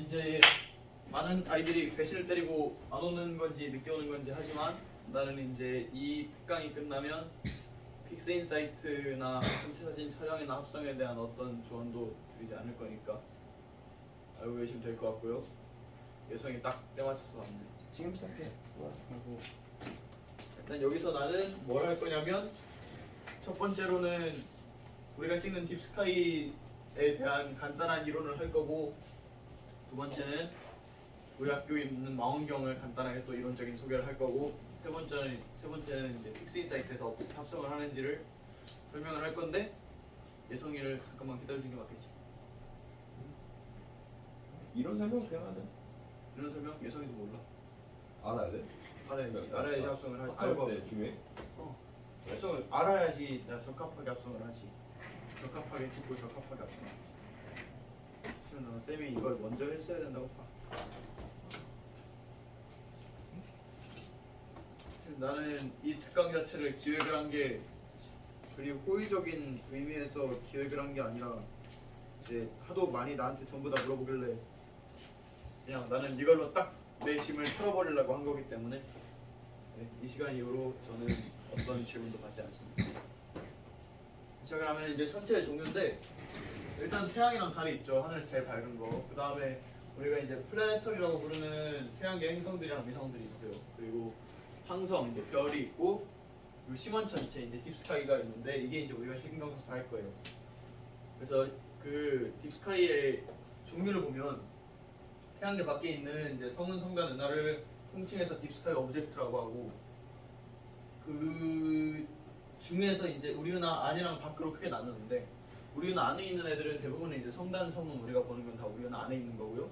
이제 많은 아이들이 배신을 때리고 안 오는 건지 늦게 오는 건지 하지만 나는 이제 이 특강이 끝나면 픽스인사이트나 전체 사진 촬영이나 합성에 대한 어떤 조언도 드리지 않을 거니까 알고 계시면 될 것 같고요. 예성이 딱 때맞춰서 왔네. 지금 시작해. 하고 일단 여기서 나는 뭘 할 거냐면 첫 번째로는 우리가 찍는 딥스카이에 대한 간단한 이론을 할 거고, 두 번째는 우리 학교에 있는 망원경을 간단하게 또 이론적인 소개를 할 거고, 세 번째는 이제 픽스인사이트에서 어떻게 합성을 하는지를 설명을 할 건데, 예성이를 잠깐만 기다려주는 게 맞겠지? 이런 설명 그냥 하자. 이런 설명 예성이도 몰라. 알아야 돼? 알아야지 합성을 하지. 알때 중에. 합성을 알아야지 내가 적합하게 합성을 하지. 적합하게 찍고 적합하게 합성하지. 실은 나는 쌤이 이걸 먼저 했어야 된다고 봐. 나는 이 특강 자체를 기획을 한 게, 그리고 호의적인 의미에서 기획을 한 게 아니라 이제 하도 많이 나한테 전부 다 물어보길래 그냥 나는 이걸로 딱 내 짐을 털어버리려고 한 거기 때문에, 네, 이 시간 이후로 저는 어떤 질문도 받지 않습니다. 자, 그러면 이제 천체의 종류인데, 일단 태양이랑 달이 있죠. 하늘에서 제일 밝은 거. 그 다음에 우리가 이제 플래네터리라고 부르는 태양계 행성들이랑 위성들이 있어요. 그리고 항성, 이제 별이 있고, 그리고 심원천체, 이제 딥스카이가 있는데, 이게 이제 우리가 신경 써서 할 거예요. 그래서 그 딥스카이의 종류를 보면 태양계 밖에 있는 이제 성운, 성단, 은하를 통칭해서 딥스카이 오브젝트라고 하고, 그 중에서 이제 우리 은하 안이랑 밖으로 크게 나누는데, 우리 은하 안에 있는 애들은 대부분 이제 성단, 성운 우리가 보는 건 다 우리 은하 안에 있는 거고요.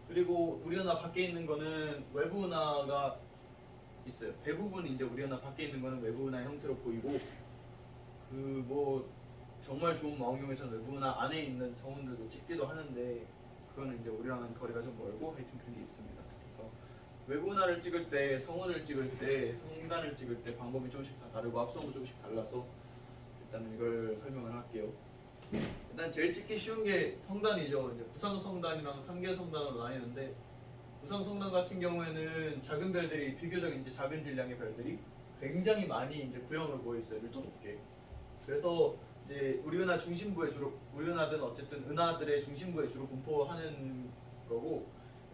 그리고 우리 은하 밖에 있는 거는 외부 은하가 있어요. 대부분 이제 우리 은하 밖에 있는 거는 외부 은하 형태로 보이고, 그 뭐 정말 좋은 망원경에서는 외부 은하 안에 있는 성운들도 찍기도 하는데, 그거는 이제 우리랑은 거리가 좀 멀고 하여튼 그런 게 있습니다. 그래서 외부 은하를 찍을 때, 성운을 찍을 때, 성단을 찍을 때 방법이 조금씩 다 다르고 합성도 조금씩 달라서 일단 이걸 설명을 할게요. 일단 제일 찍기 쉬운 게 성단이죠. 이제 부상 성단이랑 상계 성단으로 나뉘는데, 부상 성단 같은 경우에는 작은 별들이 비교적 이제 작은 질량의 별들이 굉장히 많이 이제 구형으로 모여 있어요. 밀도 높게. 그래서 이제 우리 은하 중심부에 주로, 우리 은하든 어쨌든 은하들의 중심부에 주로 분포하는 거고,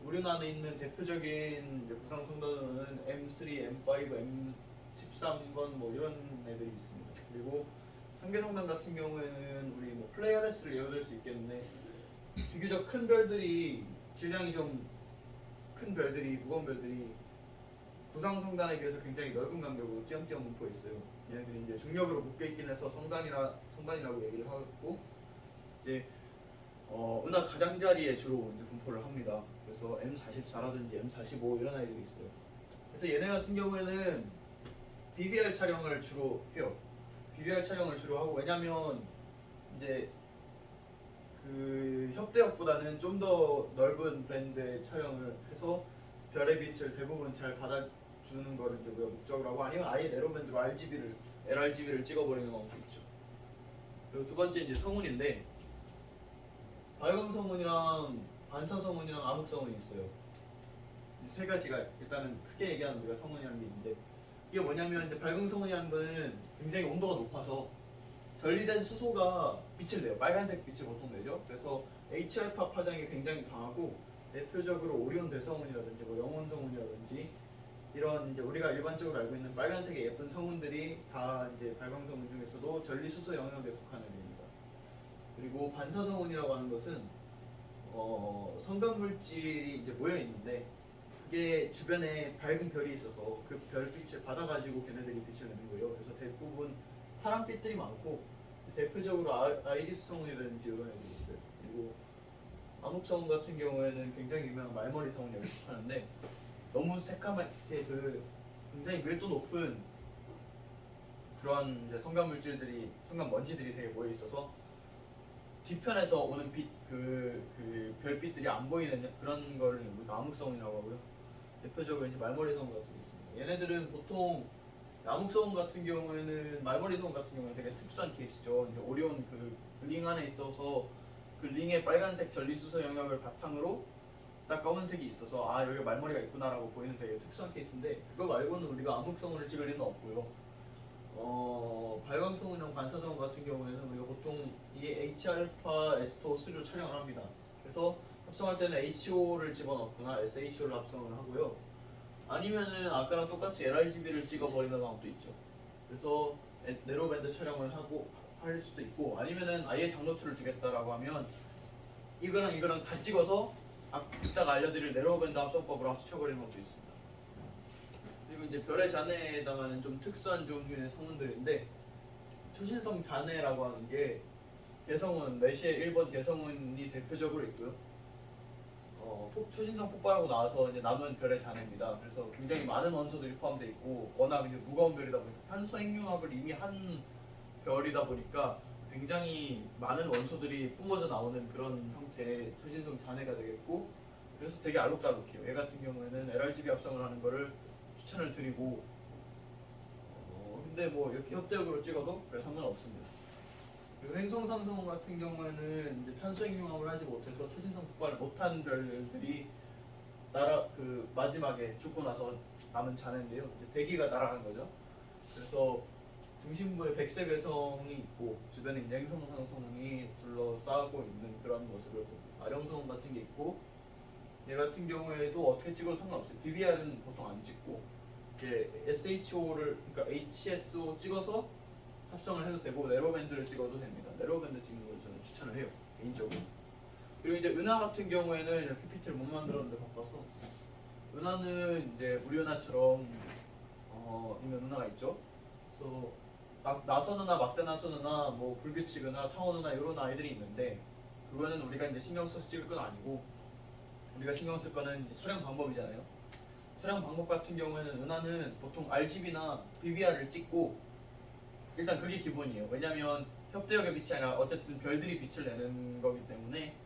우리 은하 안에 있는 대표적인 이제 부상 성단은 M3, M5, M13번 뭐 이런 애들이 있습니다. 그리고 상계 성단 같은 경우에는 우리 뭐 플레이어네스를 예로 들 수 있겠는데, 비교적 큰 별들이 질량이 좀 큰 별들이, 무거운 별들이 부상 성단에 비해서 굉장히 넓은 간격으로 띄엄띄엄 분포해 있어요. 얘네들이 이제 중력으로 묶여 있긴 해서 성단이라고 얘기를 하고, 이제 은하 가장자리에 주로 이제 분포를 합니다. 그래서 M44라든지 M45 이런 아이들이 있어요. 그래서 얘네 같은 경우에는 BVR 촬영을 주로 해요. BVR 촬영을 주로 하고, 왜냐면 이제 그 협대역보다는 좀 더 넓은 밴드의 촬영을 해서 별의 빛을 대부분 잘 받아주는 거를 이제 우리가 목적으로 하고, 아니면 아예 네로밴드로 LRGB를 찍어버리는 방법도 있죠. 그리고 두 번째 이제 성운인데, 발광 성운이랑 반사 성운이랑 암흑 성운이 있어요. 이 세 가지가 일단은 크게 얘기하는 우리가 성운이라는 게 있는데, 이게 뭐냐면 이제 발광 성운이라는 거는 굉장히 온도가 높아서 전리된 수소가 빛을 내요. 빨간색 빛을 보통 내죠. 그래서 H알파 파장이 굉장히 강하고, 대표적으로 오리온 대성운이라든지 뭐 영혼 성운이라든지 이런 이제 우리가 일반적으로 알고 있는 빨간색의 예쁜 성운들이 다 이제 발광 성운 중에서도 전리 수소 영역에 속하는 애입니다. 그리고 반사 성운이라고 하는 것은 성간 물질이 이제 모여 있는데, 그게 주변에 밝은 별이 있어서 그 별빛을 받아가지고 걔네들이 빛을 내는 거예요. 그래서 대부분 파란빛들이 많고, 대표적으로 아이리스 성운이라든지 이런 애들이 있어요. 그리고 암흑 성운 같은 경우에는 굉장히 유명한 말머리 성운이라고 하는데, 너무 새까맣게 그 굉장히 밀도 높은 그런 이제 성간 물질들이, 성간 먼지들이 되게 모여 있어서 뒤편에서 오는 빛, 그 별빛들이 안 보이는 그런 걸 우리가 암흑 성운이라고 하고요. 대표적으로 이제 말머리 성운 같은 게 있습니다. 얘네들은 보통 암흑 성운 같은 경우에는, 말머리 성운 같은 경우는 되게 특수한 케이스죠. 이제 오리온 그 링 안에 있어서 그 링의 빨간색 전리수소 영역을 바탕으로 딱 검은색이 있어서 아 여기 말머리가 있구나라고 보이는 되게 특수한 케이스인데 그거 말고는 우리가 암흑성운을 찍을 리는 없고요. 발광성운용 반사성운 같은 경우에는 우리가 보통 이 H알파 S2O3로 촬영을 합니다. 그래서 합성할 때는 HO를 집어넣거나 SHO를 합성을 하고요. 아니면은 아까랑 똑같이 LRGB를 찍어버리는 방법도 있죠. 그래서 네로밴드 촬영을 하고 할 수도 있고 아니면은 아예 장노출을 주겠다라고 하면 이거랑 다 찍어서 이따가 알려드릴 네로밴드 합성법으로 합쳐버리는 것도 있습니다. 그리고 이제 별의 잔해에 해당하는 좀 특수한 종류의 성운들인데 초신성 잔해라고 하는 게 개성운, 메시의 1번 개성운이 대표적으로 있고요. 초신성 폭발하고 나서 이제 남은 별의 잔해입니다. 그래서 굉장히 많은 원소들이 포함되어 있고 워낙 이제 무거운 별이다 보니까 탄소 핵융합을 이미 한 별이다 보니까 굉장히 많은 원소들이 뿜어져 나오는 그런 형태의 초신성 잔해가 되겠고 그래서 되게 알록달록해요. 얘 같은 경우에는 LRGB 합성을 하는 거를 추천을 드리고 근데 뭐 이렇게 협대역으로 찍어도 별 상관없습니다. 그리고 행성상성운 같은 경우에는 이제 탄소 핵융합을 하지 못해서 초신성 폭발을 못한 별들이 그 마지막에 죽고 나서 남은 잔해인데요. 이제 대기가 날아간 거죠. 그래서 중심부에 백색 외성이 있고 주변에 이제 행성상성운이 둘러싸고 있는 그런 모습을 봅니다. 아령성운 같은 게 있고 얘 같은 경우에도 어떻게 찍어도 상관없어요. BBR은 보통 안 찍고 이제 SHO를 그러니까 HSO 찍어서 합성을 해도 되고 네로밴드를 찍어도 됩니다. 네로밴드 찍는 걸 저는 추천을 해요 개인적으로. 그리고 이제 은하 같은 경우에는 이렇게 PPT를 못 만들었는데 바빠서 은하는 이제 우리 은하처럼 있는 은하가 있죠. 그래서 나선 은하, 막대 나선 은하, 뭐 불규칙 은하, 타원 은하 이런 아이들이 있는데 그거는 우리가 이제 신경 써서 찍을 건 아니고 우리가 신경 쓸 거는 이제 촬영 방법이잖아요. 촬영 방법 같은 경우에는 은하는 보통 RGB나 BVR을 찍고 일단 그게 기본이에요. 왜냐면 협대역의 빛이 아니라 어쨌든 별들이 빛을 내는 거기 때문에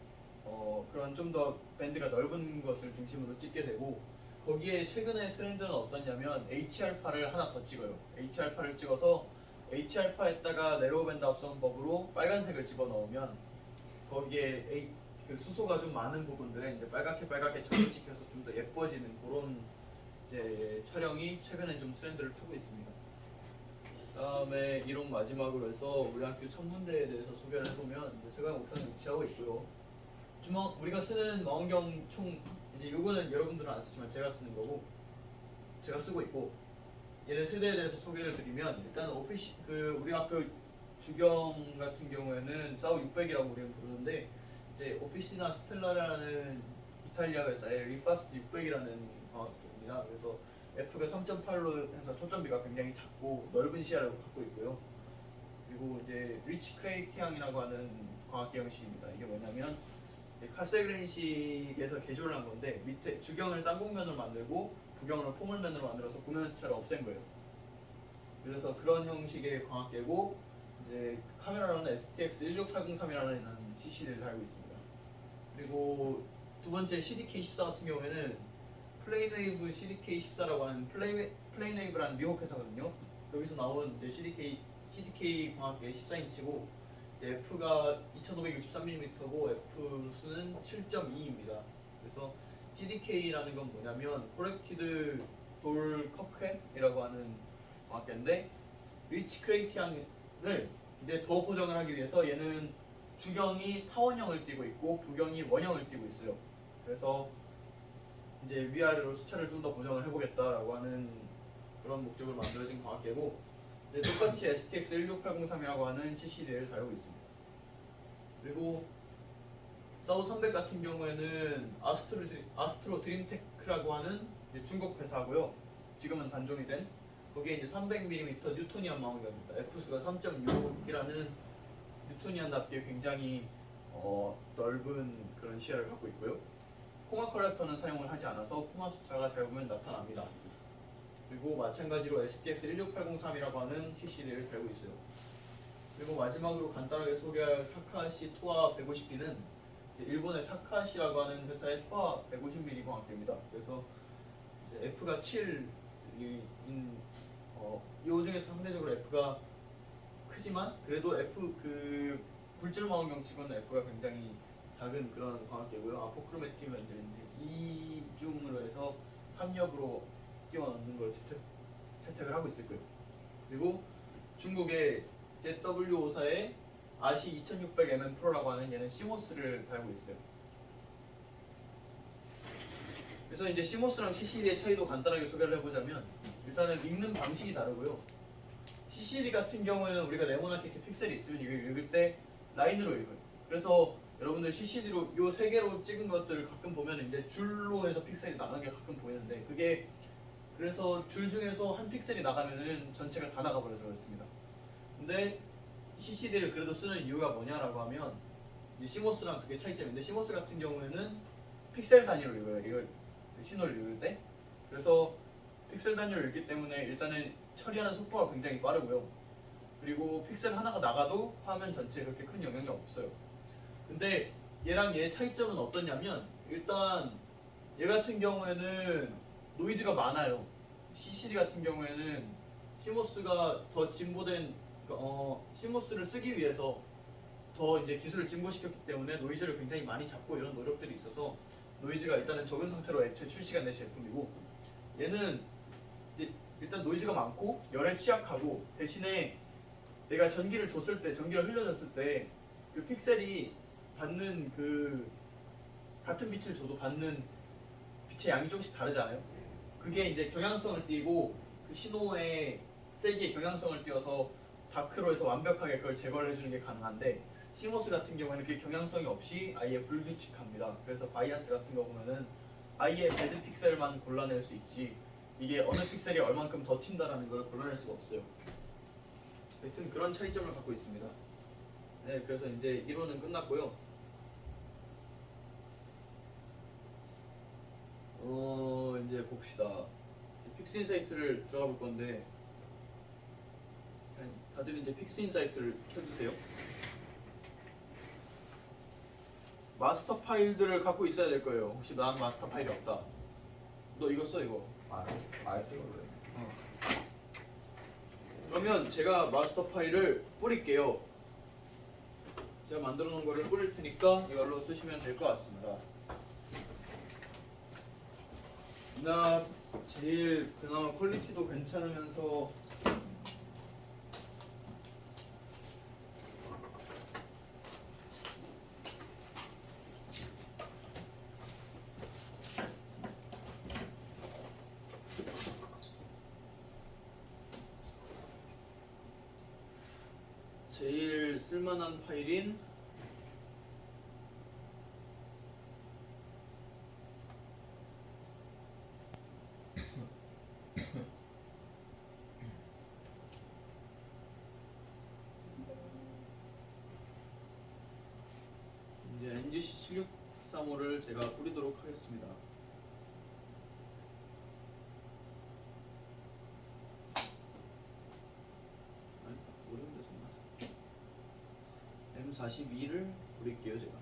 그런 좀 더 밴드가 넓은 것을 중심으로 찍게 되고 거기에 최근의 트렌드는 어떠냐면 H알파를 하나 더 찍어요. H알파를 찍어서 H알파에다가 네로밴드 합성법으로 빨간색을 집어넣으면 거기에 그 수소가 좀 많은 부분들에 이제 빨갛게 점을 찍혀서 좀 더 예뻐지는 그런 이제 촬영이 최근에 좀 트렌드를 타고 있습니다. 다음에 이론 마지막으로 해서 우리 학교 천문대에 대해서 소개를 해보면 이제 세관 옥상에 위치하고 있고요. 우리가 쓰는 망원경 총 이제 요거는 여러분들은 안 쓰지만 제가 쓰는 거고 제가 쓰고 있고 얘네 세대에 대해서 소개를 드리면 일단 우리 학교 주경 같은 경우에는 사우 600이라고 우리는 부르는데 이제 오피시나 스텔라라는 이탈리아 회사의 리파스트 600이라는 광학기입니다. 그래서 F가 3.8로 해서 초점비가 굉장히 작고 넓은 시야를 갖고 있고요. 그리고 이제 리치 크레이티앙이라고 하는 광학기 형식입니다. 이게 뭐냐면 카세그린식에서 개조를 한 건데 밑에 주경을 쌍곡면으로 만들고 부경을 포물면으로 만들어서 구면 수차를 없앤 거예요. 그래서 그런 형식의 광학계고 이제 카메라로는 STX16803이라는 CC를 달고 있습니다. 그리고 두 번째 CDK14 같은 경우에는 플레인웨이브 CDK14라고 하는 플레인웨이브라는 미국 회사거든요. 여기서 나온 이제 CDK 광학계 14인치고 F가 2563mm고 F 수는 7.2입니다. 그래서 CDK라는 건 뭐냐면 코렉티드 돌 커크햄이라고 하는 광학계인데 리치 크레이티앙을 이제 더 보정을 하기 위해서 얘는 주경이 타원형을 띠고 있고 부경이 원형을 띠고 있어요. 그래서 이제 위아래로 수차를 좀 더 보정을 해보겠다라고 하는 그런 목적으로 만들어진 광학계고 똑같이 STX16803이라고 하는 CCD를 달고 있습니다. 그리고 사우 300 같은 경우에는 아스트로 드림테크라고 하는 중국 회사고요. 지금은 단종이 된 거기에 이제 300mm 뉴토니안 망원경입니다. F수가 3.6이라는 뉴토니안답게 굉장히 넓은 그런 시야를 갖고 있고요. 코마 컬렉터는 사용을 하지 않아서 코마 숫자가 잘 보면 나타납니다. 그리고 마찬가지로 STX16803이라고 하는 CCD를 달고 있어요. 그리고 마지막으로 간단하게 소개할 타카하시 토아 150B는 일본의 타카하시라고 하는 회사의 토아 150mm 광학계입니다. 그래서 F가 7인 이 중에서 상대적으로 F가 크지만 그래도 F 그 굴절 망원경 치고는 F가 굉장히 작은 그런 광학계고요. 아포크로매틱 렌즈를 이제 2중으로 해서 3엽으로 끼워 넣는 걸 채택을 하고 있을 거예요. 그리고 중국의 ZW54의 RC 2600mm 프로라고 하는 얘는 시모스를 달고 있어요. 그래서 이제 시모스랑 CCD의 차이도 간단하게 소개를 해보자면 일단은 읽는 방식이 다르고요. CCD 같은 경우에는 우리가 네모나게 픽셀이 있으면 이걸 읽을 때 라인으로 읽어요. 그래서 여러분들 CCD로 요 세 개로 찍은 것들을 가끔 보면 이제 줄로 해서 픽셀이 나간 게 가끔 보이는데 그게 그래서 줄 중에서 한 픽셀이 나가면은 전체가 다 나가버려서 그렇습니다. 근데 CCD를 그래도 쓰는 이유가 뭐냐라고 하면 이제 시모스랑 그게 차이점인데 시모스 같은 경우에는 픽셀 단위로 읽어요. 이걸 신호를 읽을 때. 그래서 픽셀 단위로 읽기 때문에 일단은 처리하는 속도가 굉장히 빠르고요. 그리고 픽셀 하나가 나가도 화면 전체에 그렇게 큰 영향이 없어요. 근데 얘랑 얘의 차이점은 어떠냐면 일단 얘 같은 경우에는 노이즈가 많아요. CCD 같은 경우에는 시모스가 더 진보된 시모스를 쓰기 위해서 더 이제 기술을 진보시켰기 때문에 노이즈를 굉장히 많이 잡고 이런 노력들이 있어서 노이즈가 일단은 적은 상태로 애초에 출시가 된 제품이고 얘는 이제 일단 노이즈가 많고 열에 취약하고 대신에 내가 전기를 줬을 때 전기를 흘려줬을 때 그 픽셀이 받는 그 같은 빛을 줘도 받는 빛의 양이 조금씩 다르잖아요. 그게 이제 경향성을 띠고 그 신호의 세기의 경향성을 띄어서 다크로에서 완벽하게 그걸 제거를 해주는 게 가능한데 시모스 같은 경우에는 그 경향성이 없이 아예 불규칙합니다. 그래서 바이아스 같은 거 보면은 아예 배드 픽셀만 골라낼 수 있지 이게 어느 픽셀이 얼만큼 더 튄다라는 걸 골라낼 수가 없어요. 하여튼 그런 차이점을 갖고 있습니다. 네, 그래서 이제 1호는 끝났고요. 이제 봅시다. 픽스인사이트를 들어가 볼 건데 다들 이제 픽스인사이트를 켜주세요. 마스터 파일들을 갖고 있어야 될 거예요. 혹시 난 마스터 파일이 없다. 너 이거 써 이거. 알 쓰고 그래. 그러면 제가 마스터 파일을 뿌릴게요. 제가 만들어 놓은 거를 뿌릴 테니까 이걸로 쓰시면 될 것 같습니다. 나 제일 그나마 퀄리티도 괜찮으면서 제일 쓸만한 파일인 이제 NGC 7635를 제가 뿌리도록 하겠습니다. 아니, 어려운 데서 맞아. M42를 뿌릴게요, 제가.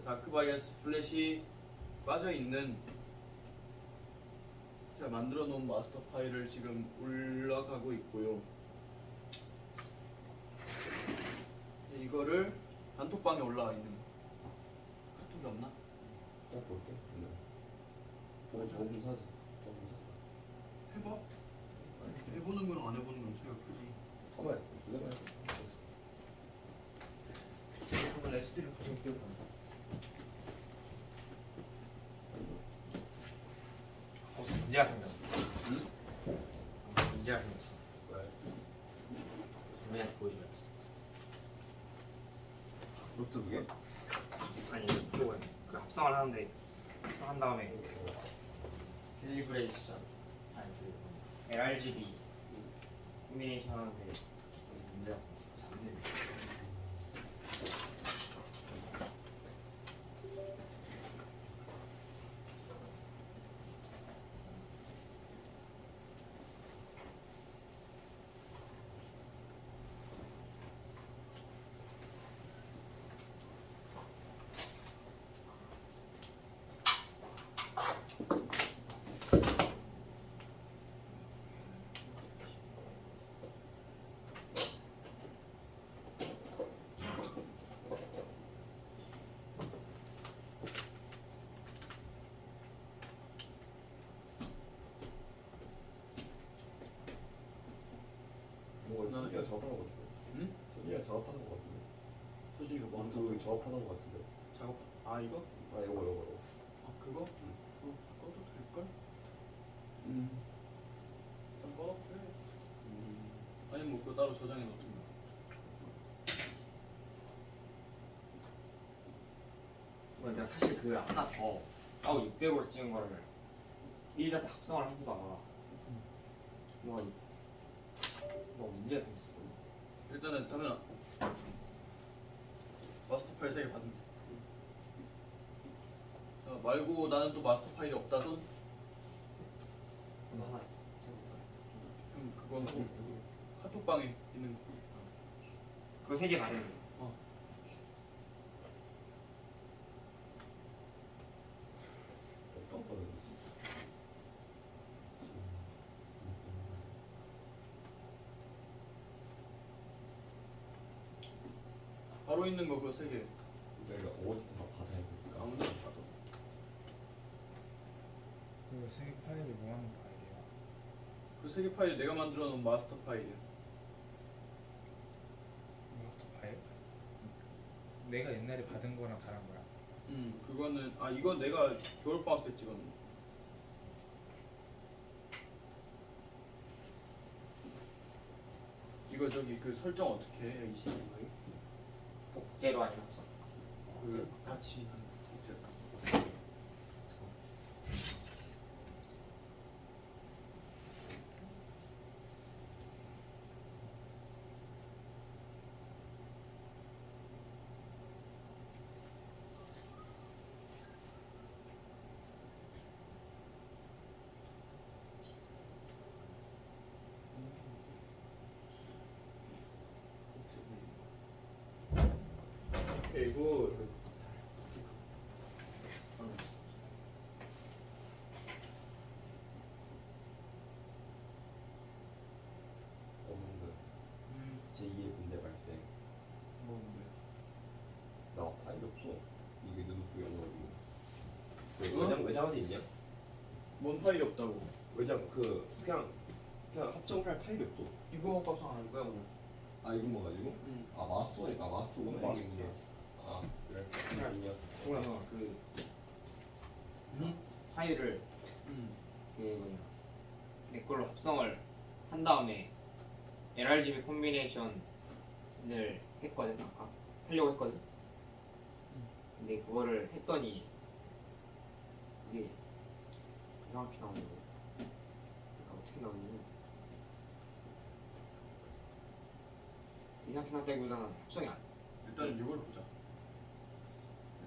다크 바이어스 플랫이 빠져 있는 제가 만들어 놓은 마스터 파일을 지금 올라가고 있고요. 이거를 단톡방에 올라와 있는 카톡이 없나? 딱 볼게. 네. 보고 적음 사지. 해봐. 아니, 해보는 거랑 안 해보는 건 차이가 크지. 한번 두대만 해봐. 한번 SD를 가져올게요. 문제가 생겼어. 문제가 생겼어. 왜? 분명히 보여주겠어. 노트북에? 아니 그거에 그 합성을 하는데 합성한 다음에 캘리브레이션 아니 그 RGB 코미네이션 하는데 문제가 잡는. 나는 소진이가 작업하는 거 같은데. 응? 소진이가 작업하는 거 같은데. 소중이가 뭐 하는 거? 그 작업하는 거 같은데. 작업? 아 이거? 아 이거. 아 그거? 그거 꺼도 될걸? 일단 꺼놓고 해. 아니 뭐 그거 따로 저장해 놓든가. 내가 사실 그 하나 더 싸우 600으로 찍은 거를 1자 때 합성을 해보다가 뭔가 문제가 생겼어. 일단은 다면 마스터 파일 3개 받는 게. 자 말고 나는 또 마스터 파일이 없다 손? 하나 있어. 그럼 그건 카톡방에 있는 거. 그거 3개 다른 거. 어떤 거는 거지? 바로 있는 거 그거 3개. 내가 어디서 다 받아야 될까? 아무나 봐도. 그 세 파일이 뭐 하는 파일이야? 그 3개 파일 내가 만들어 놓은 마스터 파일이야. 마스터 파일? 내가 옛날에 받은 거랑 다른 거야? 그거는 아 이건 내가 겨울방학 때 찍었는데. 이거 저기 그 설정 어떻게 해? 이 시스템 독재로 아니면 합성. 그 같이 하는 거. 오케이 굿. 없는데. 제2의 문제 발생. 뭔데? 나 파일이 없어. 이게 노트북에 없는 어? 외장 어디 있냐? 뭔 파일이 없다고? 외장 그냥 합성할 파일이 없어. 이거 밥상 안 할 거야 오늘? 아 이건 뭐 가지고? 응. 아 마스터니까 마스터구나. 마스터. 이게. 아 그래. 그냥 아니었어. 그러면 그 응? 파일을 응. 그 뭐냐 내 걸로 합성을 한 다음에 LRGB 콤비네이션을 했거든. 아까 하려고 했거든. 근데 그거를 했더니 이게 이상하게 나오는 거. 그러니까 어떻게 나오냐면 이상하게 나온다기보다는 합성이 안 돼. 일단은 이걸 보자.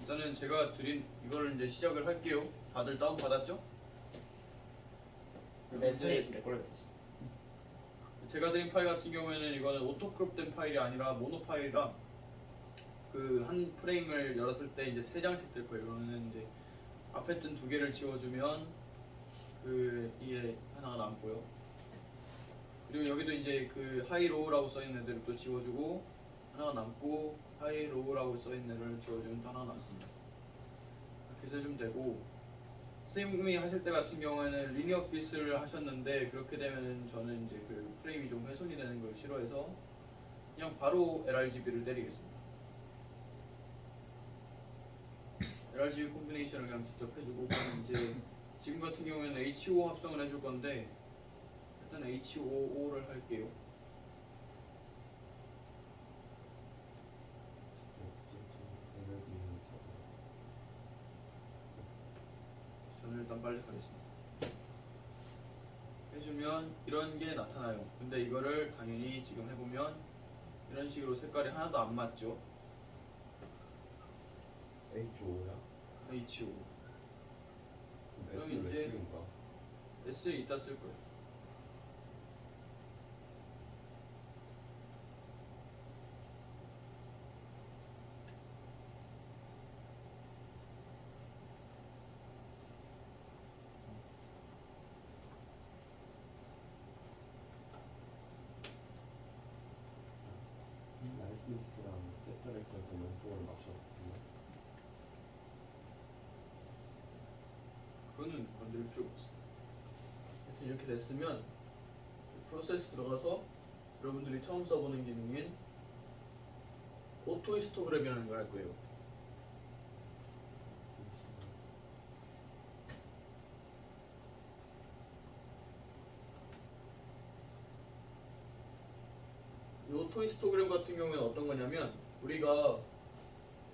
일단은 제가 드린 이거를 이제 시작을 할게요. 다들 다운 받았죠? 내 스테이스 내 걸로 했지. 제가 드린 파일 같은 경우에는 이거는 오토크롭된 파일이 아니라 모노 파일이라 그 한 프레임을 열었을 때 이제 3장씩 될 거예요. 그러면 이제 앞에 뜬 2개를 지워주면 그 이게 하나가 남고요. 그리고 여기도 이제 그 하이로우라고 써있는 애들을 또 지워주고 하나가 남고 하이로우라고 써있는 애를 지워주면 또 하나가 남습니다. 이렇게 해주면 되고 선생님이 하실 때 같은 경우에는 리니어 핏을 하셨는데 그렇게 되면은 저는 이제 그 프레임이 좀 훼손이 되는 걸 싫어해서 그냥 바로 LRGB를 때리겠습니다. LRGB 콤비네이션을 그냥 직접 해주고 그럼 이제 지금 같은 경우에는 HO 합성을 해줄 건데 일단 HOO를 할게요. 저는 일단 빨리 가겠습니다. 해주면 이런 게 나타나요. 근데 이거를 당연히 지금 해보면 이런 식으로 색깔이 하나도 안 맞죠. H5야? HO S 그럼 왜 이제- 찍은 거야? S를 이따 쓸 거예요. 나이스미스랑 세터렉터 도면포를 맞췄거든요. 그거는 건드릴 필요가 없어. 하여튼 이렇게 됐으면 프로세스 들어가서 여러분들이 처음 써보는 기능인 오토 히스토그램이라는 걸 할 거예요. 이 오토 히스토그램 같은 경우에는 어떤 거냐면 우리가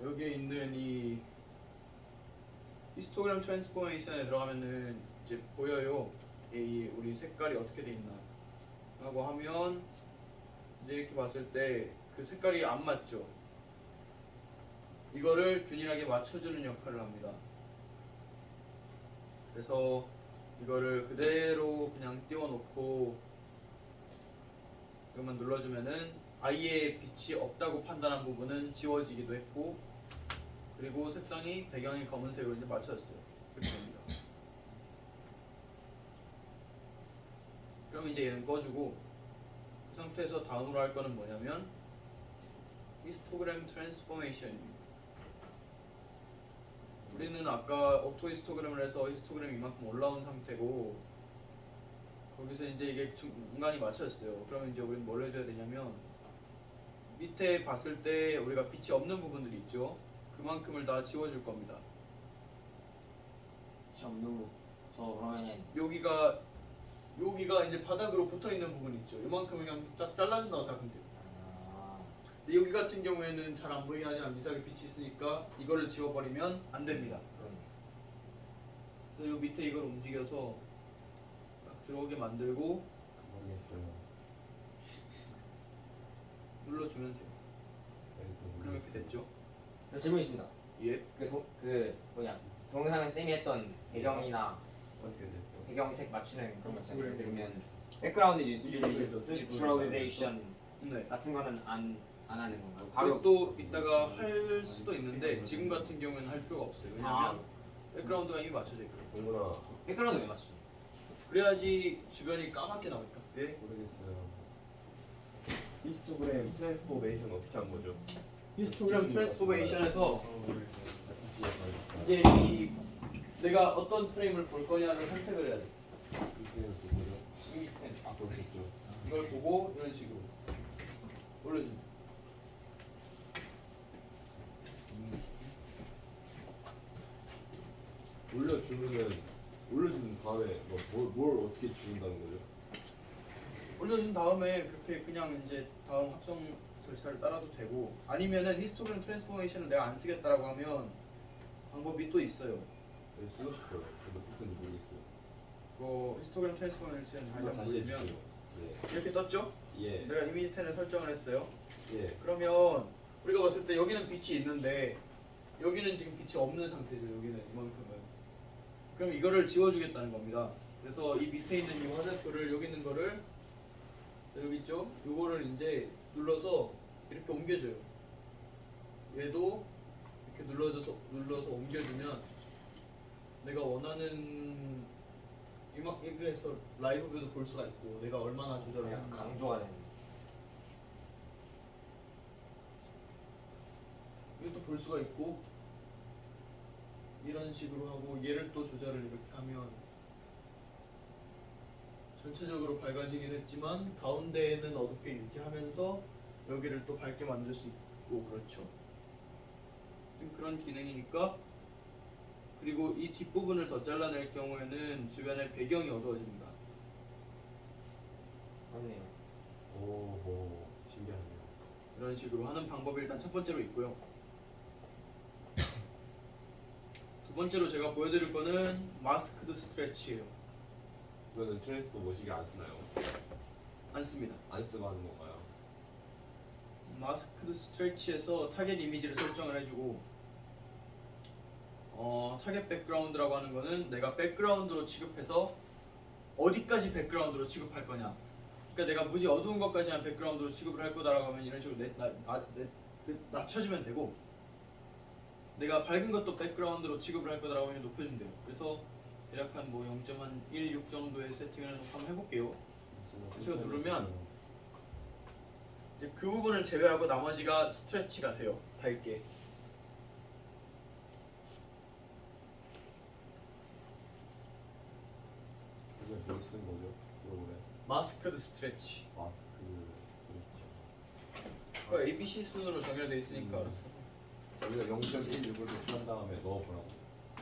여기에 있는 이 히스토그램 트랜스포메이션에 들어가면은 이제 보여요. 이 우리 색깔이 어떻게 돼 있나 라고 하면 이제 이렇게 봤을 때 그 색깔이 안 맞죠. 이거를 균일하게 맞춰주는 역할을 합니다. 그래서 이거를 그대로 그냥 띄워놓고 이것만 눌러주면은 아예 빛이 없다고 판단한 부분은 지워지기도 했고, 그리고 색상이 배경이 검은색으로 이제 맞춰졌어요. 이렇게 됩니다. 그럼 이제 얘는 꺼주고, 그 상태에서 다음으로 할 거는 뭐냐면 히스토그램 트랜스포메이션입니다. 우리는 아까 오토 히스토그램을 해서 히스토그램이 이만큼 올라온 상태고, 거기서 이제 이게 중간이 맞춰졌어요. 그러면 이제 우리는 뭘 해줘야 되냐면 밑에 봤을 때 우리가 빛이 없는 부분들이 있죠. 그만큼을 다 지워줄 겁니다. 전부 저 그러면은 여기가 이제 바닥으로 붙어 있는 부분 있죠. 이만큼을 그냥 쫙 잘라준다고 생각하면 돼요. 근데 여기 같은 경우에는 잘 안 보이긴 하지만 미세하게 빛이 있으니까 이거를 지워버리면 안 됩니다. 그래서 요 밑에 이걸 움직여서 딱 들어오게 만들고 모르겠어요. 눌러주면 돼요. 그럼 이렇게 됐죠? 질문 있습니다. 예. 그 뭐냐 동영상에 쌤이 했던 배경이나 어떻게 됐어? 배경색 맞추는 그런 거 있잖아요. 그걸 그러면 백그라운드 뉴트럴리제이션 네. 같은 거는 안 하는 건가요? 바로 그것도 이따가 할 수도 있는데 지금 같은 경우에는 할 필요가 없어요. 왜냐면 백그라운드가 이미 맞춰져 있거든요. 동문아 백그라운드 왜 맞추죠? 그래야지 주변이 까맣게 나오니까. 예? 모르겠어요. 히스토그램 트랜스포메이션 어떻게 한 거죠? 히스토그램 트랜스포메이션에서 아, 이제 이 내가 어떤 프레임을 볼 거냐를 선택을 해야 돼. 이게 뭐죠? 이 밑에 그렇겠죠. 이걸 보고 이런 식으로 올려줍니다. 올려주는 다음에 뭘 어떻게 주는다는 거죠? 올려준 다음에 그렇게 그냥 이제 다음 합성 절차를 따라도 되고, 아니면은 히스토그램 트랜스포메이션을 내가 안 쓰겠다라고 하면 방법이 또 있어요. 네, 쓰고 싶어요. 근데 어떻게 쓰는지 모르겠어요. 히스토그램 트랜스포메이션 다시 한번 다시 보시면 해주세요. 네. 이렇게 떴죠? 예. 내가 이미지 10을 설정을 했어요. 예. 그러면 우리가 봤을 때 여기는 빛이 있는데 여기는 지금 빛이 없는 상태죠. 여기는 이만큼은. 그럼 이거를 지워주겠다는 겁니다. 그래서 이 밑에 있는 이 화살표를 여기 있는 거를 여기 있죠? 요거를 이제 눌러서 이렇게 옮겨줘요. 얘도 이렇게 눌러서 옮겨주면 내가 원하는 이거에서 라이브 뷰도 볼 수가 있고 내가 얼마나 조절을 그냥 하는가. 강조가 되는. 이것도 볼 수가 있고 이런 식으로 하고 얘를 또 조절을 이렇게 하면 전체적으로 밝아지긴 했지만 가운데에는 어둡게 유지하면서 여기를 또 밝게 만들 수 있고 그렇죠. 그런 기능이니까. 그리고 이 뒷부분을 더 잘라낼 경우에는 주변의 배경이 어두워집니다. 맞네요. 오호 신기하네요. 이런 식으로 하는 방법이 일단 첫 번째로 있고요. 두 번째로 제가 보여드릴 거는 마스크드 스트레치예요. 이거는 트랜스포머시기 안 쓰나요? 안 씁니다. 안 쓰고 하는 건가요? 마스크드 스트레치에서 타겟 이미지를 설정을 해주고 타겟 백그라운드라고 하는 거는 내가 백그라운드로 취급해서 어디까지 백그라운드로 취급할 거냐. 그러니까 내가 무지 어두운 것까지만 백그라운드로 취급을 할 거다라고 하면 이런 식으로 낮춰주면 되고, 내가 밝은 것도 백그라운드로 취급을 할 거다라고 하면 높여주면 돼요. 그래서 대략 한 뭐 0.16 정도의 세팅을 한번 해볼게요. 제가 누르면 이제 그 부분을 제외하고 나머지가 스트레치가 돼요. 밝게. 이걸 뭘쓴 거죠? 프로그램 마스크드 스트레치. 마스크 그 ABC 순으로 정렬돼 있으니까 알았어. 여기가 0.16을 한 다음에 넣어보라고.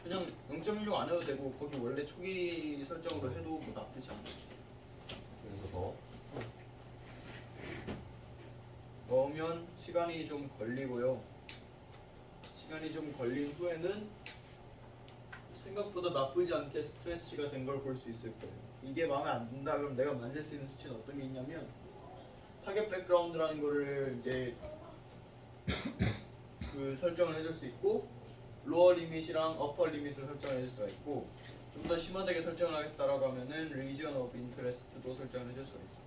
그냥 0.16 안 해도 되고 거기 원래 초기 설정으로 해도 뭐 나쁘지 않아. 그래서 더 넣으면 시간이 좀 걸리고요. 시간이 좀 걸린 후에는 생각보다 나쁘지 않게 스트레치가 된 걸 볼 수 있을 거예요. 이게 마음에 안 든다 그럼 내가 만들 수 있는 수치는 어떤 게 있냐면 타겟 백그라운드라는 거를 이제 그 설정을 해줄 수 있고 로어 리밋이랑 어퍼 리밋을 설정해 줄 수가 있고 좀 더 심화되게 설정을 하겠다라고 하면은 리지언 오브 인터레스트도 설정을 해줄 수가 있습니다.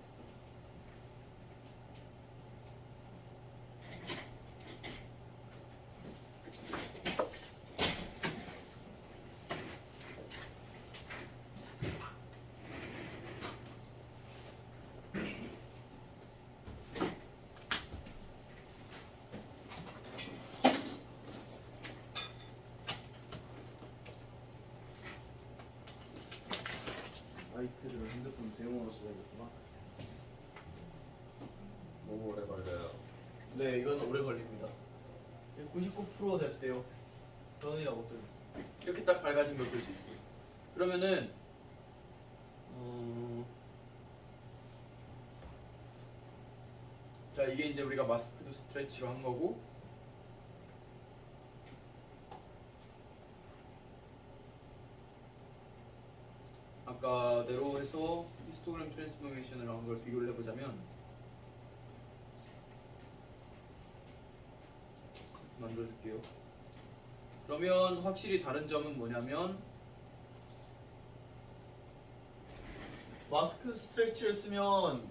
아이패드를 핸드폰 대용으로 써야겠구나. 너무 오래 걸려요. 네, 이건 오래 걸립니다. 99% 됐대요. 전원이라고 뜨 이렇게 딱 밝아진 걸 볼 수 있어요. 그러면은 자 이게 이제 우리가 마스크드 스트레치로 한 거고 아까대로 해서 히스토그램 트랜스포메이션을 한 걸 비교를 해보자면 만들어줄게요. 그러면 확실히 다른 점은 뭐냐면 마스크 스트레치를 쓰면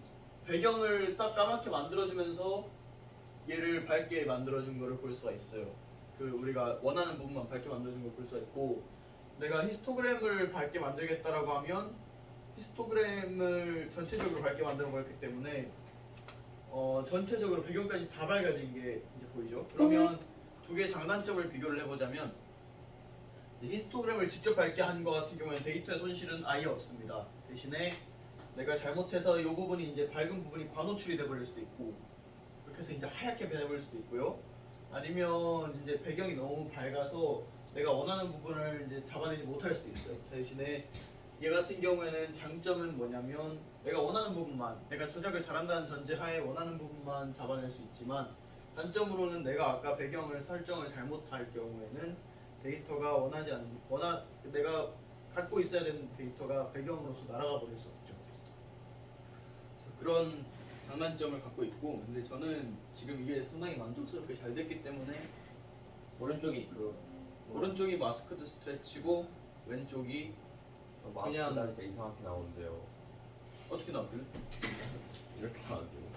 배경을 싹 까맣게 만들어주면서 얘를 밝게 만들어준 거를 볼 수가 있어요. 그 우리가 원하는 부분만 밝게 만들어준 걸 볼 수가 있고 내가 히스토그램을 밝게 만들겠다라고 하면 히스토그램을 전체적으로 밝게 만들어 버렸기 때문에 전체적으로 배경까지 다 밝아진 게 이제 보이죠. 그러면 두 개의 장단점을 비교를 해보자면 히스토그램을 직접 밝게 한 것 같은 경우에는 데이터의 손실은 아예 없습니다. 대신에 내가 잘못해서 이 부분이 이제 밝은 부분이 과노출이 돼버릴 수도 있고 그렇게 해서 이제 하얗게 변해버릴 수도 있고요. 아니면 이제 배경이 너무 밝아서 내가 원하는 부분을 이제 잡아내지 못할 수도 있어요. 대신에 얘 같은 경우에는 장점은 뭐냐면 내가 원하는 부분만 내가 조작을 잘한다는 전제하에 원하는 부분만 잡아낼 수 있지만 단점으로는 내가 아까 배경을 설정을 잘못할 경우에는 데이터가 내가 갖고 있어야 되는 데이터가 배경으로서 날아가 버릴 수 없죠. 그래서 그런 장단점을 갖고 있고 근데 저는 지금 이게 상당히 만족스럽게 잘 됐기 때문에 오른쪽이 그 오른쪽이 마스크드 스트레치고 왼쪽이 마스크 그냥- 달때 이상하게 나오는데요. 어떻게 나왔길래? 이렇게 나왔죠.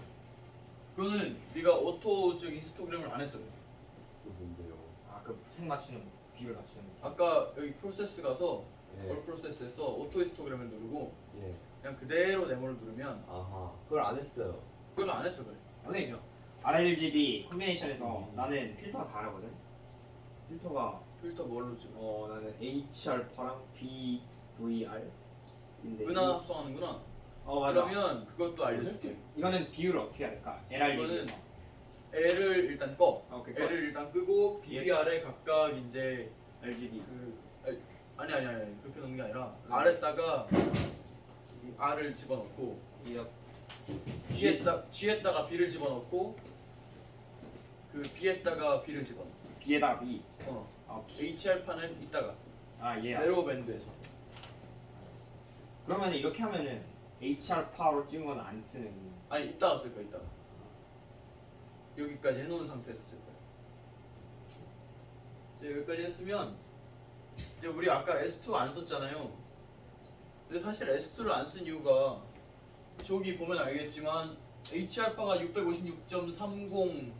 그거는 네가 오토적 히스토그램을 안 했어요. 이거 뭔데요? 아그 색 맞추는 비율 맞추는 아까 여기 프로세스 가서 예. 올 프로세스에서 오토 히스토그램을 누르고 예. 그냥 그대로 네모를 누르면 아하. 그걸 안 했어요. 그걸 안 했어 그래. 선생님요. RLGB 콤비네이션에서 나는 필터가 다르거든. 필터가 필터 뭘로 찍어? 나는 HR파랑 BVR 인데 은하 합성하는구나. 맞아. 그러면 그것도 알려줄게. 이거는 비율을 어떻게 해야 될까? LRGB에서 L을 일단 꺼. 오케이 L을 일단 끄고 BBR에 각각 이제 RGB 아니 그렇게 넣는 게 아니라 R에다가 이 R을 집어넣고 G에다가 B를 집어넣고 그 B에다가 B를 집어넣고 B에다가 B 오케이. HR파는 이따가 예. 네로우 밴드에서 그러면 이렇게 하면은 HR파로 찍은 건 안 쓰는 아니 이따가 쓸 거야 이따가 여기까지 해놓은 상태에서 쓸 거야. 이제 여기까지 했으면 이제 우리 아까 S2 안 썼잖아요. 근데 사실 S2를 안 쓴 이유가 저기 보면 알겠지만 H알파가 656.30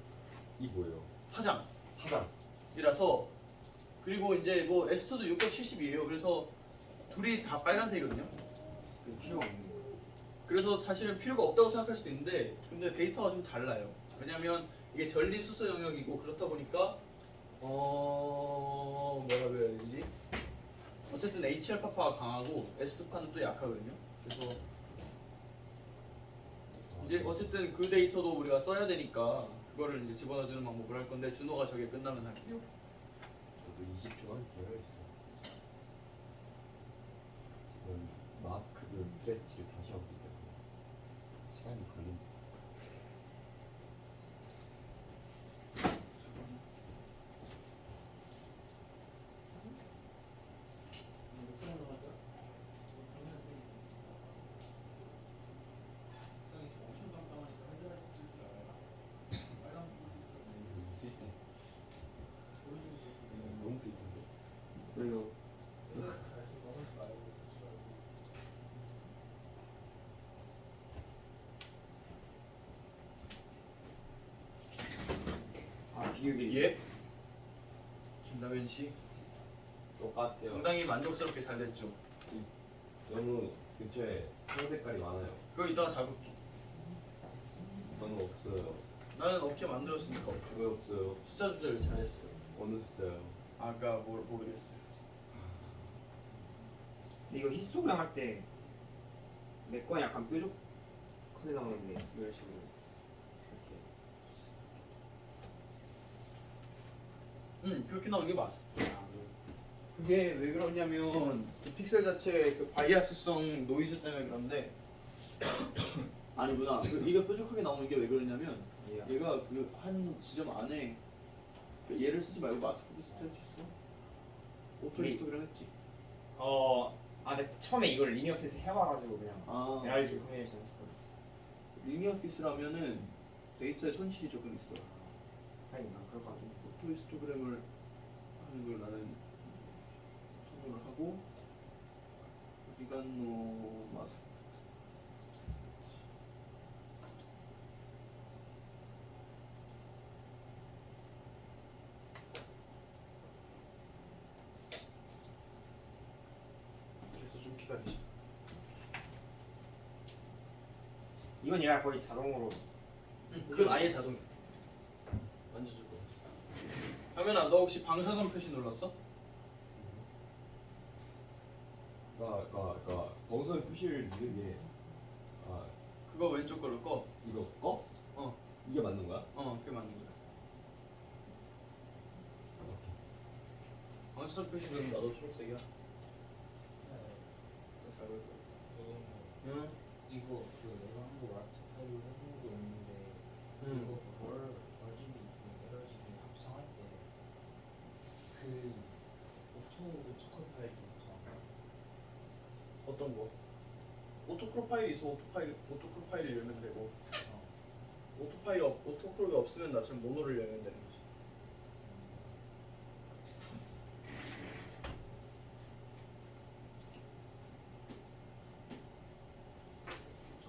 이 뭐예요? 파장 파장. 이라서 그리고 이제 뭐 S2도 670이에요. 그래서 둘이 다 빨간색이거든요. 그 필요가 없는 거. 그래서 사실은 필요가 없다고 생각할 수도 있는데 근데 데이터가 좀 달라요. 왜냐면 이게 전리수소 영역이고 그렇다 보니까 뭐라고 해야 되지? 어쨌든 H알파파가 강하고 S2파는 또 약하거든요. 그래서 이제 어쨌든 그 데이터도 우리가 써야 되니까 그거를 이제 집어넣어주는 방법을 할 건데 준호가 저게 끝나면 할게요. 저도 20초만 기다려주세요. 지금 마스크드 스트레치를 다시 하고 있기 때문에 시간이 걸린다. 스위스. 너무 스위스인데. 그래요. 아 비교기. 예. 김남현 씨 똑같아요. 상당히 만족스럽게 잘 됐죠. 너무 근처에 흰 색깔이 많아요. 그거 이따가 잡을게. 저는 없어요. 나는 어깨 만들었으니까 없죠. 왜 없어요? 숫자 조절을 잘했어요. 어느 숫자요? 아까 모르겠어요. 근데 이거 히스토그램 할 때 내 거 약간 뾰족하게 나오는데 이런 식으로 이렇게. 그렇게 나오는 게 맞아. 그게 왜 그러냐면 이 픽셀 자체의 그 바이아스성 노이즈 때문에 그런데 아니구나. 이게 뾰족하게 나오는 게 왜 그러냐면 예. 얘가 그 한 지점 안에 그 얘를 쓰지 말고 마스크드 스트레치 써. 오토리스토그램 했지. 근데 처음에 이걸 리니어 피스 해봐가지고 그냥 아 LG 코미네이션 했었거든. 리니어 피스라면은 데이터에 손실이 조금 있어. 하긴 난 그럴 것 같긴 해. 오토리스토그램을 하는 걸 나는 선호를 하고 리간노 마스크. 그래서 좀 기다리시. 이건 얘가 거의 자동으로 그건 아예 자동이야. 만져줄 거 없어. 하면아, 너 혹시 방사선 표시 눌렀어? 그러니까 범선 표시를 누르는 게 그거 왼쪽 걸로 꺼. 이거 꺼? 어. 이게 맞는 거야? 그게 맞는 거야. 방사선 표시 누르면 나도 초록색이야. 잘 보일 거야. 응. 이거 그 내가 한 거 마스터 파일로 해본 거 있는데 이거 그걸 RGB 있으면 LRGB 합성할 때 그 오토 파일이 있잖아. 어떤 거? 오토크롭 파일이 있어. 오토크롭 파일을 열면 되고. 오토크롭이 없으면 나처럼 모노를 열면 되는 거지.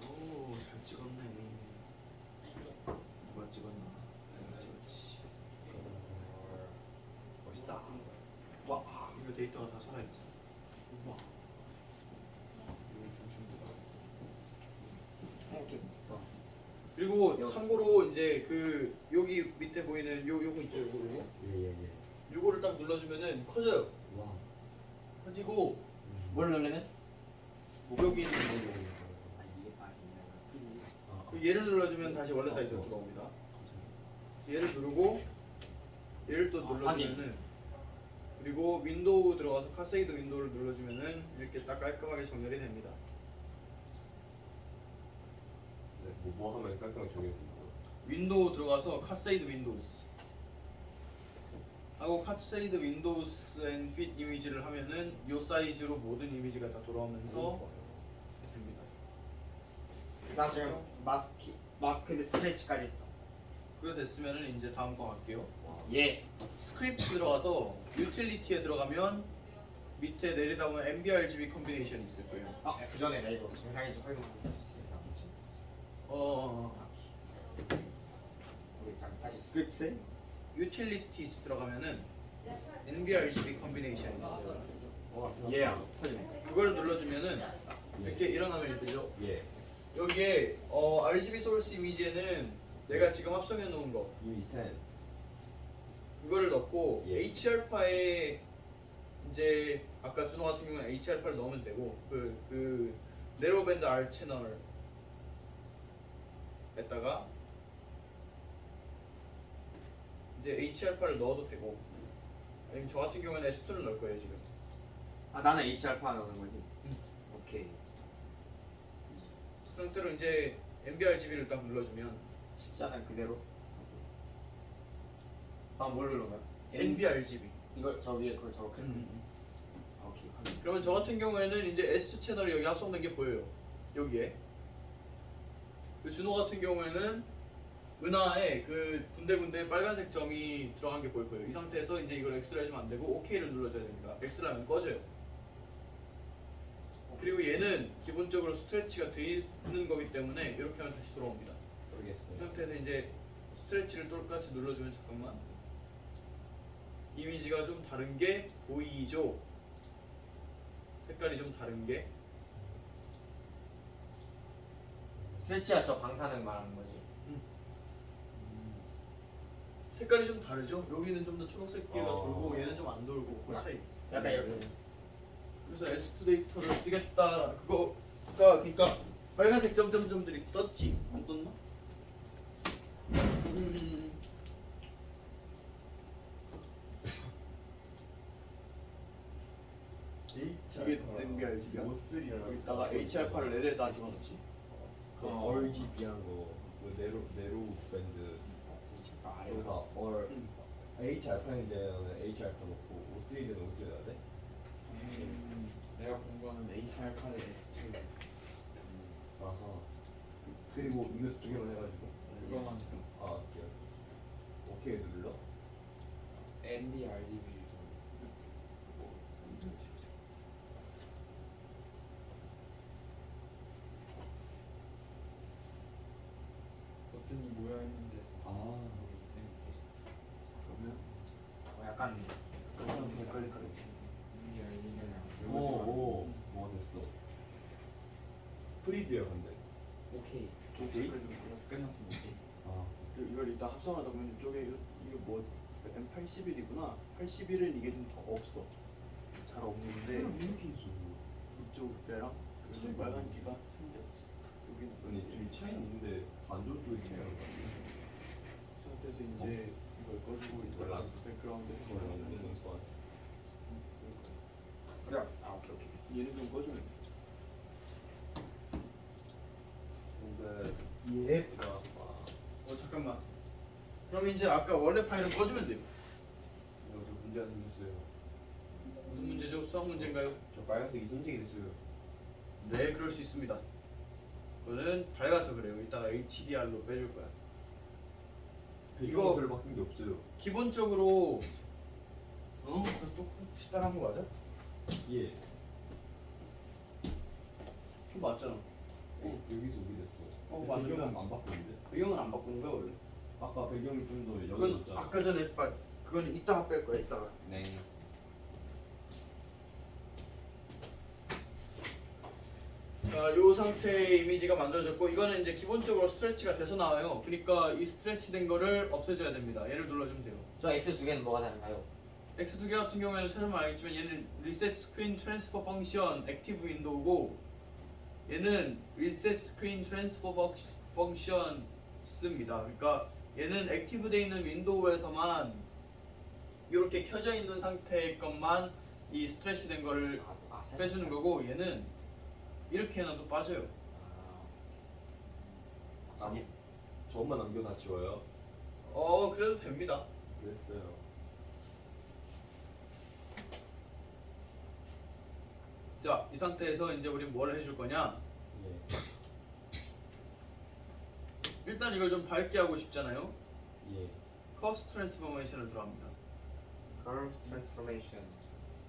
오, 잘 찍었네. 누가 찍었나? 내가 찍었지. 멋있다. 와, 이거 데이터가 다 살아있지. 와. 이거 중심부가. 이렇게 됐다. 그리고 여섯. 참고로 이제 그 여기 밑에 보이는 요거 있죠, 요거. 예예예. 요거를 딱 눌러주면은 커져요. 와. 커지고 뭘 넣으려면? 여기 있는 거. 얘를 눌러주면 다시 원래 사이즈로 돌아옵니다. 얘를 누르고 얘를 또 눌러주면은 그리고 윈도우 들어가서 카세이드 윈도우를 눌러주면은 이렇게 딱 깔끔하게 정렬이 됩니다. 네, 뭐 하면 깔끔하게 정리해준다고? 윈도우 들어가서 카세이드 윈도우스 하고 카세이드 윈도우스 앤 핏 이미지를 하면은 이 사이즈로 모든 이미지가 다 돌아오면서 이렇게 됩니다. 나 지금 마스크드 스트레치까지 했어. 그거 됐으면은 이제 다음 거 갈게요. 예. 스크립트 들어가서 유틸리티에 들어가면 밑에 내리다 보면 MBRGB 컨비네이션이 있을 거예요. 그 전에 나 이거 정상인지 확인하고 줄수 있나? 우리 다시 스크립트. 유틸리티스 들어가면은 NBRGB 컨비네이션이 있어요. 예. 터지네. 그걸 눌러주면은 이렇게 이런 화면이 뜨죠. 예. 여기에 RGB 소스 이미지에는 내가 지금 합성해 놓은 거 이미 10. 그거를 넣고 예. H알파에 이제 아까 준호 같은 경우는 H알파를 넣으면 되고 그 네로밴드 R 채널에다가 이제 HR파를 넣어도 되고 아니면 저 같은 경우에는 S2를 넣을 거예요 지금. 아 나는 H알파 넣는 거지. 오케이. 그 상태로 이제 MBRGB를 딱 눌러주면 숫자는 그대로. 뭘 누른 거야? NBRGB. 이걸 저 위에 그걸 저렇게. 오케이. 확인. 그러면 저 같은 경우에는 이제 S 채널이 여기 합성된 게 보여요. 여기에. 그 준호 같은 경우에는 은하에 그 군데군데 빨간색 점이 들어간 게 보일 거예요. 이 상태에서 이제 이걸 X를 해주면 안 되고 OK를 눌러줘야 됩니다. X라면 꺼져요. 그리고 얘는 기본적으로 스트레치가 돼 있는 거기 때문에 이렇게 하면 다시 돌아옵니다. 이 모르겠어요. 상태에서 이제 스트레치를 똑같이 눌러주면 잠깐만 이미지가 좀 다른 게 보이죠? 색깔이 좀 다른 게 스트레치가 저 방사능 말하는 거지. 색깔이 좀 다르죠? 여기는 좀 더 초록색기가 어. 돌고 얘는 좀 안 돌고 그 차이. 약간 이렇게 됐어. 그래서 S2 데이터를 쓰겠다 그거가 그러니까 빨간색 점점점들이 떴지 안 떴나? 이게 NBRGB야? 여기다가 HR파를 내려다 집어넣지. 그 RGB한 거, 그 네로 밴드 여기다 R H 알파인데는 H 알파 넣고 O3는 O3 넣어야 돼? 내가 본 거는 HR파를 S2 아하. 그리고 이거 두 개만 해가지고. 그거만 아 오케이 눌러. NDRGB 버튼이 모여있는데 아. 그러면 약간 색깔이 다르지 NDRGB랑 오, 뭐 됐어. 프리뷰어 근데. 오케이 오케이? 끝났습니다. 아. 이걸 이따 합성하다 보면 이쪽에 이게 뭐 M81이구나. 81은 이게 좀 더 없어. 잘 없는데 이렇게 있어. 이쪽 배랑 그 빨간 기가 생겼어. 여기는 아니 둘이 차이 있는데 반대로 쪽이 차이가 나. 이 상태에서 이제 이걸 꺼주고 이걸 몰라. 백그라운드 이거는 해주면 없는 거 그래. 아 오케이. 얘는 좀 꺼주면 돼. 근데 예. 잠깐만. 그럼 이제 아까 원래 파일은 꺼주면 돼요. 이거 좀 문제가 생겼어요. 무슨 문제죠? 수학 문제인가요? 저 빨간색이 흰색이 됐어요. 네, 그럴 수 있습니다. 그거는 밝아서 그래요. 이따가 HDR로 빼줄 거야. 이거- 별로 바뀐 게 없어요. 기본적으로 똑같이 따라한 거 맞아? 예. 그 맞잖아. 여기서 오게 됐어. 맞는 배경은 거야. 안 바꿨는데. 배경은 안 바꾸는 거야 원래. 아까 배경이 좀 더 그건 여겨졌잖아. 아까 전에 그건 이따가 뺄 거야. 이따가. 네. 자, 요 상태의 이미지가 만들어졌고 이거는 이제 기본적으로 스트레치가 돼서 나와요. 그러니까 이 스트레치 된 거를 없애줘야 됩니다. 얘를 눌러주면 돼요. 저 X 두 개는 뭐가 다른가요? X 두 개 같은 경우에는 찾으면 알겠지만 얘는 Reset Screen Transfer Function Active Window고 얘는 Reset Screen Transfer Function 씁니다. 그러니까 얘는 액티브 돼 있는 윈도우에서만 이렇게 켜져 있는 상태의 것만 이 스트레치 된 거를 빼주는 거고 얘는 이렇게 해놔도 빠져요. 저것만 남겨 다 지워요. 그래도 됩니다. 그랬어요. 자, 이 상태에서 이제 우리 뭘 해줄 거냐? 예. 일단 이걸 좀 밝게 하고 싶잖아요. 예. 커스 트랜스포메이션을 들어갑니다. Curves Transformation.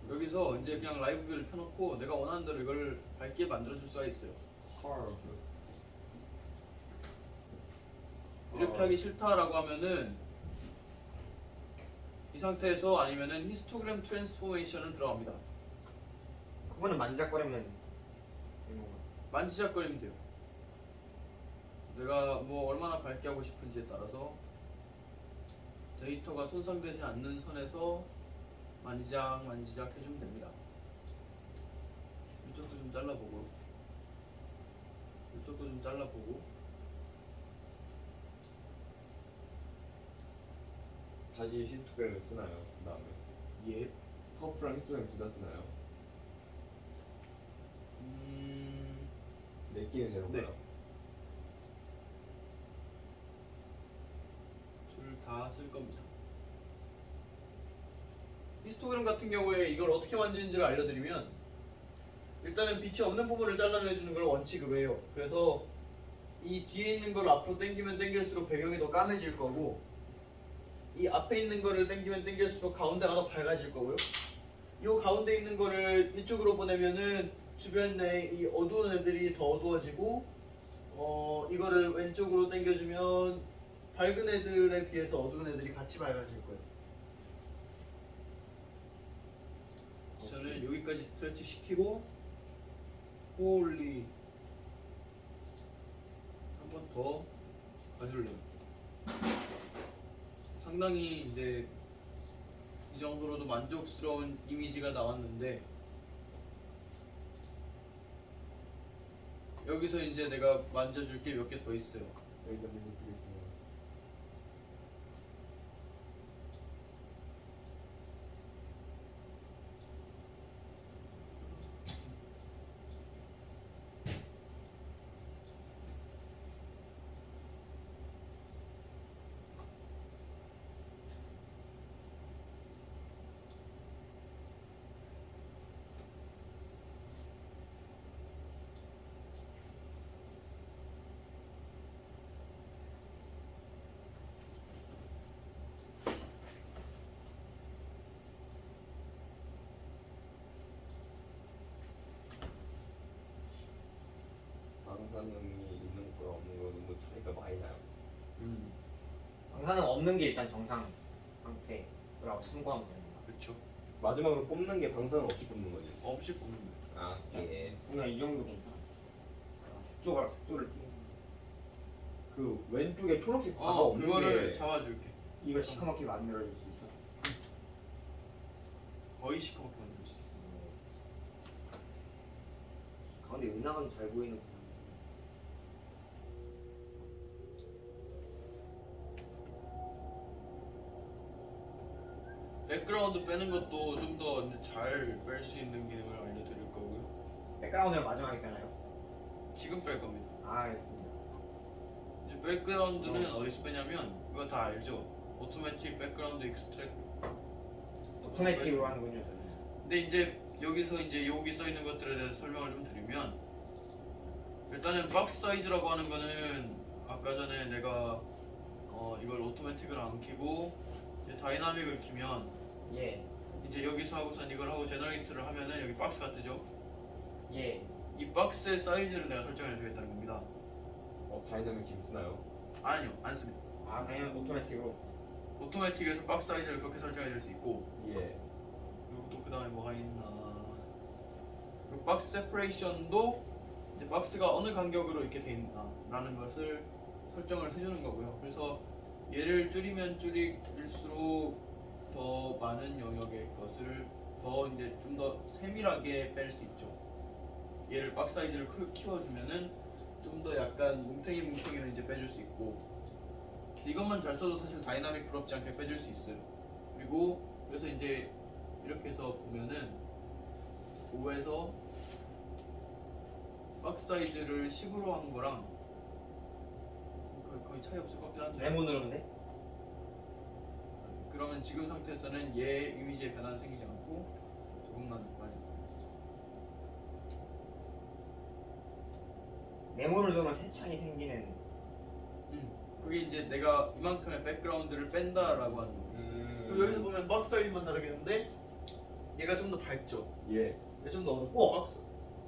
여기서 이제 그냥 라이브 뷰를 켜놓고 내가 원하는 대로 이걸 밝게 만들어줄 수가 있어요. 헐. 이렇게 하기 싫다라고 하면은 이 상태에서 아니면은 히스토그램 트랜스포메이션을 들어갑니다. 그거는 만지작거리면 되는 건가? 만지작거리면 돼요. 내가 뭐 얼마나 밝게 하고 싶은지에 따라서 데이터가 손상되지 않는 선에서 만지작 해주면 됩니다. 이쪽도 좀 잘라보고 이쪽도 좀 잘라보고 다 다시 히스토그램을 쓰나요? 그 다음에 예. 퍼프랑 히스토그램 둘 다 쓰나요? 몇 개는 내려가요? 네. 둘 다 쓸 겁니다. 히스토그램 같은 경우에 이걸 어떻게 만지는지를 알려드리면 일단은 빛이 없는 부분을 잘라내주는 걸 원칙으로 해요. 그래서 이 뒤에 있는 걸 앞으로 당기면 당길수록 배경이 더 까매질 거고 이 앞에 있는 거를 당기면 당길수록 가운데가 더 밝아질 거고요. 이 가운데 있는 거를 이쪽으로 보내면은 주변에 이 어두운 애들이 더 어두워지고 이거를 왼쪽으로 당겨주면 밝은 애들에 비해서 어두운 애들이 같이 밝아질 거예요. 저는 여기까지 스트레치 시키고 홀리 한 번 더 가줄래요. 상당히 이제 이 정도로도 만족스러운 이미지가 나왔는데 여기서 이제 내가 만져줄 게 몇 개 더 있어요. 여기다 만져보겠습니다. 방사능이 있는 거랑 없는 거 너무 차이가 많이 나요. 방사능 없는 게 일단 정상 상태라고 참고하면 됩니다. 그렇죠. 마지막으로 뽑는 게 방사능 없이 뽑는 거지. 없이 뽑는 거예요. 아 예. 그냥 이 정도 괜찮아. 색조를 띄우는 그 왼쪽에 초록색 바가 없는 그거를 게 잡아줄게. 이걸 시커멓게 만들어줄 수 있어. 거의 시커멓게 만들 수 있어. 가운데 은하감 잘 보이는 거. 백그라운드 빼는 것도 좀 더 잘 뺄 수 있는 기능을 알려드릴 거고요. 백그라운드를 마지막에 빼나요? 지금 뺄 겁니다. 아 알겠습니다. 이제 백그라운드는 어디서 빼냐면 이거 다 알죠? 오토매틱 백그라운드 익스트랙. 오토매틱으로 하는군요 저는. 근데 이제 여기서 이제 여기 써 있는 것들에 대해서 설명을 좀 드리면 일단은 박스 사이즈라고 하는 거는 아까 전에 내가 이걸 오토매틱을 안 켜고 이제 다이나믹을 키면 예. 이제 여기서 하고선 이걸 하고 제너레이트를 하면은 여기 박스가 뜨죠. 예. 이 박스의 사이즈를 내가 설정해 주겠다는 겁니다. 다이나믹 지금 쓰나요? 아니요, 안 씁니다. 아 그냥 오토매틱으로. 오토매틱에서 박스 사이즈를 그렇게 설정해 줄 수 있고 예. 그리고 또 그 다음에 뭐가 있나 그리고 박스 세퍼레이션도 이제 박스가 어느 간격으로 이렇게 돼 있나라는 것을 설정을 해주는 거고요. 그래서 얘를 줄이면 줄일수록 더 많은 영역의 것을 더 이제 좀 더 세밀하게 뺄 수 있죠. 얘를 박스 사이즈를 키워주면은 좀 더 약간 뭉탱이를 이제 빼줄 수 있고 이것만 잘 써도 사실 다이나믹 부럽지 않게 빼줄 수 있어요. 그리고 그래서 이제 이렇게 해서 보면은 5에서 박스 사이즈를 10으로 한 거랑 거의 차이 없을 것 같긴 한데 네모 누르면 돼? 그러면 지금 상태에서는 얘 이미지에 변화는 생기지 않고 조금만 맞아. 네모를 누르면 새 창이 생기는. 그게 이제 내가 이만큼의 백그라운드를 뺀다라고 하는 거예요. 그리고 여기서 보면 박스 사이즈만 다르겠는데 얘가 좀 더 밝죠. 예. 얘 좀 더 어둡고 박스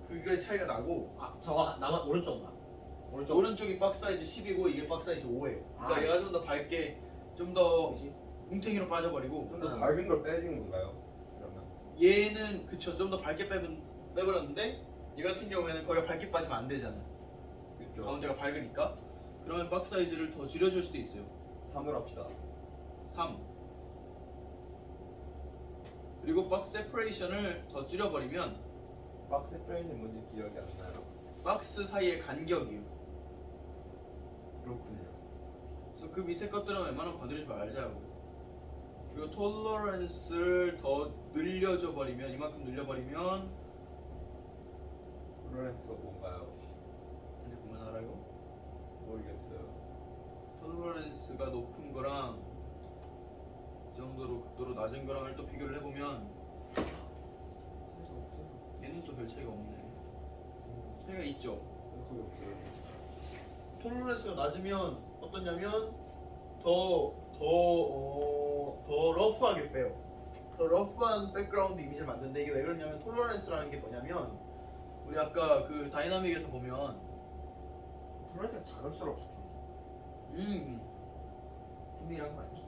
그게 차이가 나고 아 저거 남아 오른쪽만. 오른쪽. 오른쪽이 박스 사이즈 10이고 이게 박스 사이즈 5예요. 그러니까 아. 얘가 좀 더 밝게 좀 더 뭐지? 뭉탱이로 빠져버리고 좀 더 밝은 걸 빼주는 건가요? 그러면 얘는 그쵸 좀 더 밝게 빼버렸는데 얘 같은 경우에는 거기가 밝게 빠지면 안 되잖아. 그렇죠. 가운데가 밝으니까 그러면 박스 사이즈를 더 줄여줄 수도 있어요. 3을 합시다. 3 그리고 박스 세퍼레이션을 더 줄여버리면 박스 세퍼레이션 뭔지 기억이 안 나요. 박스 사이의 간격이에요. 그렇군요. 그래서 그 밑에 것들은 웬만하면 건드리지 말자고. 그리고 톨러런스를 더 늘려줘 버리면 이만큼 늘려버리면 톨러런스가 뭔가요? 이제 보면 알아요. 모르겠어요. 톨러런스가 높은 거랑 이 정도로 극도로 낮은 거랑을 또 비교를 해보면 차이가 없어요. 얘는 또 별 차이가 없네. 차이가 있죠. 거의 없어요. 톨러런스가 낮으면 어떠냐면 더 러프하게 빼요. 더 러프한 백그라운드 이미지를 만드는데 이게 왜 그러냐면 톨러런스라는 게 뭐냐면 우리 아까 그 다이나믹에서 보면 톨러런스가 작을수록 좋겠네. 힘이란 거 아니야?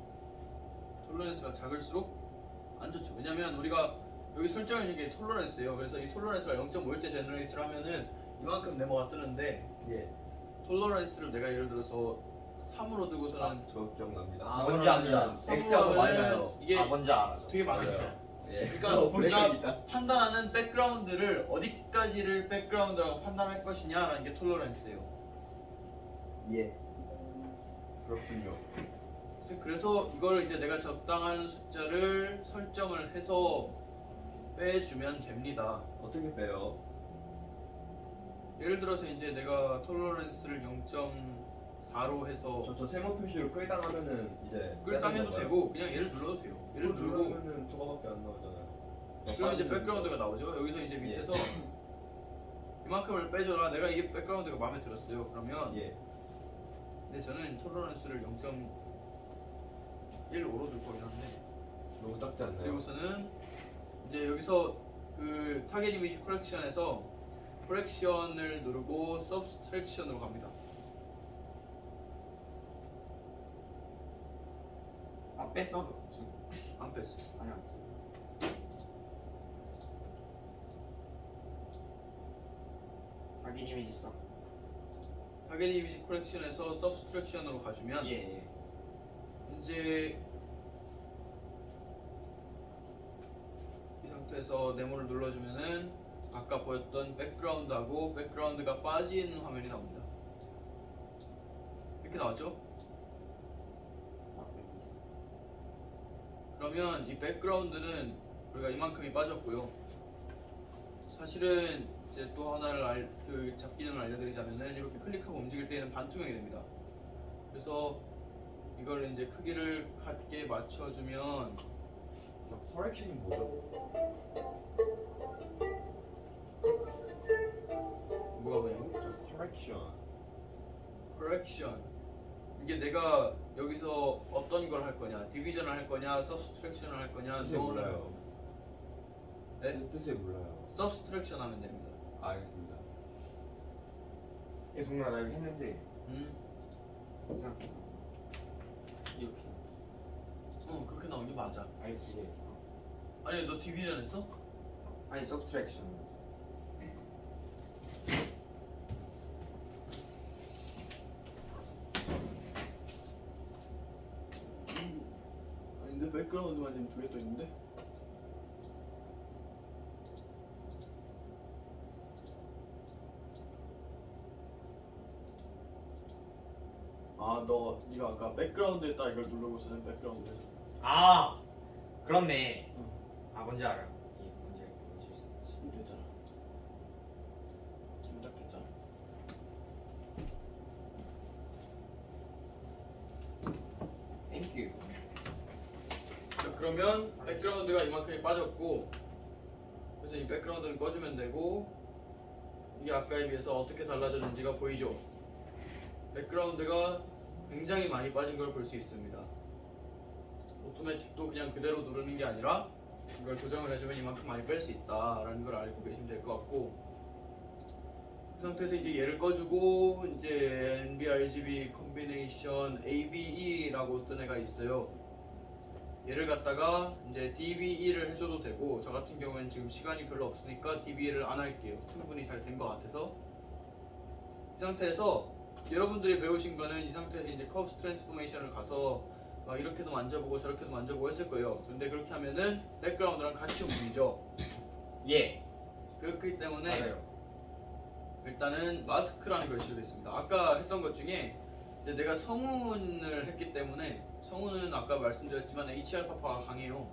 톨러런스가 작을수록 안 좋죠. 왜냐면 우리가 여기 설정해 준 게 톨러런스예요. 그래서 이 톨러런스가 0.5일 때 제너레이스를 하면은 이만큼 네모가 뜨는데 예. 톨러런스를 내가 예를 들어서 3으로 두고서는 저 기억납니다. 아, 사번은 뭔지 압니다. X자가 많이 하면은 나요. 이게 뭔지 알아. 되게 많아요. 예. 그러니까 내가 판단하는 백그라운드를 어디까지를 백그라운드라고 판단할 것이냐라는 게 톨러런스예요. 예. 그렇군요. 그래서 이걸 이제 내가 적당한 숫자를 설정을 해서 빼주면 됩니다. 어떻게 빼요? 예를 들어서 이제 내가 톨러런스를 0.4로 해서 저 세모 표시로 끌당하면은 이제 끌당 해도 건가요? 되고 그냥 얘를 눌러도 돼요. 얘를 누르고 누르면은 저거밖에 안 나오잖아요. 그럼 이제 백그라운드가 나오죠. 여기서 이제 밑에서 이만큼을 빼줘라. 내가 이게 백그라운드가 마음에 들었어요. 그러면 예. 근데 저는 톨러런스를 0.15로 둘 거긴 한데 너무 작지 않나요? 그리고서는 이제 여기서 그 타겟 이미지 컬렉션에서 컬렉션을 누르고 서브스트랙션으로 갑니다. 아 뺐어? 안 뺐어요. 아니 안 뺐어. 확인 이미지 써. 타겟 이미지 컬렉션에서 서브스트랙션으로 가주면 예. 이제 이 상태에서 네모를 눌러주면은 아까 보였던 백그라운드하고 백그라운드가 빠진 화면이 나옵니다. 이렇게 나왔죠? 그러면 이 백그라운드는 우리가 이만큼이 빠졌고요. 사실은 이제 또 하나를 그 잡기능을 알려드리자면은 이렇게 클릭하고 움직일 때는 반투명이 됩니다. 그래서 이걸 이제 크기를 같게 맞춰주면 커렉션이 뭐죠? 뭐가 뭐냐고? 커렉션. correction 이게 내가 여기서 어떤 걸 할 거냐, 디비전을 할 거냐, subtraction을 할 거냐, 뜻을 몰라요. 네? 뜻을 몰라요. subtraction 하면 됩니다. 알겠습니다. 예, 정말 나 이거 했는데 음, 그냥 이렇게. 그렇게 나온 게 맞아. 아니 두 개. 아니 너 디비전 했어? 아니 서브트랙션. 아닌데 백그라운드만 지금 두 개 떠 있는데? 네가 아까 백그라운드에다 이걸 누르고서는 백그라운드 했어. 아 그렇네. 응. 아 뭔지 알아. 이게 뭔지 수 있지. 지금 됐잖아. 지금 딱 됐잖아. 땡큐. 자, 그러면 백그라운드가 이만큼이 빠졌고 그래서 이 백그라운드는 꺼주면 되고 이게 아까에 비해서 어떻게 달라졌는지가 보이죠? 백그라운드가 굉장히 많이 빠진 걸 볼 수 있습니다. 오토매틱도 그냥 그대로 누르는 게 아니라 이걸 조정을 해주면 이만큼 많이 뺄 수 있다라는 걸 알고 계시면 될 것 같고 그 상태에서 이제 얘를 꺼주고 이제 NB-RGB 컨비네이션 ABE라고 뜬 애가 있어요. 얘를 갖다가 이제 DBE를 해줘도 되고 저 같은 경우에는 지금 시간이 별로 없으니까 DBE를 안 할게요. 충분히 잘 된 것 같아서 이 상태에서 여러분들이 배우신 거는 이 상태에서 이제 커브스 트랜스포메이션을 가서 막 이렇게도 만져보고 저렇게도 만져보고 했을 거예요. 근데 그렇게 하면은 백그라운드랑 같이 움직이죠. 예. 그렇기 때문에 맞아요. 일단은 마스크라는 걸 실겠습니다. 아까 했던 것 중에 이제 내가 성운을 했기 때문에 성우는 아까 말씀드렸지만 H알파가 강해요.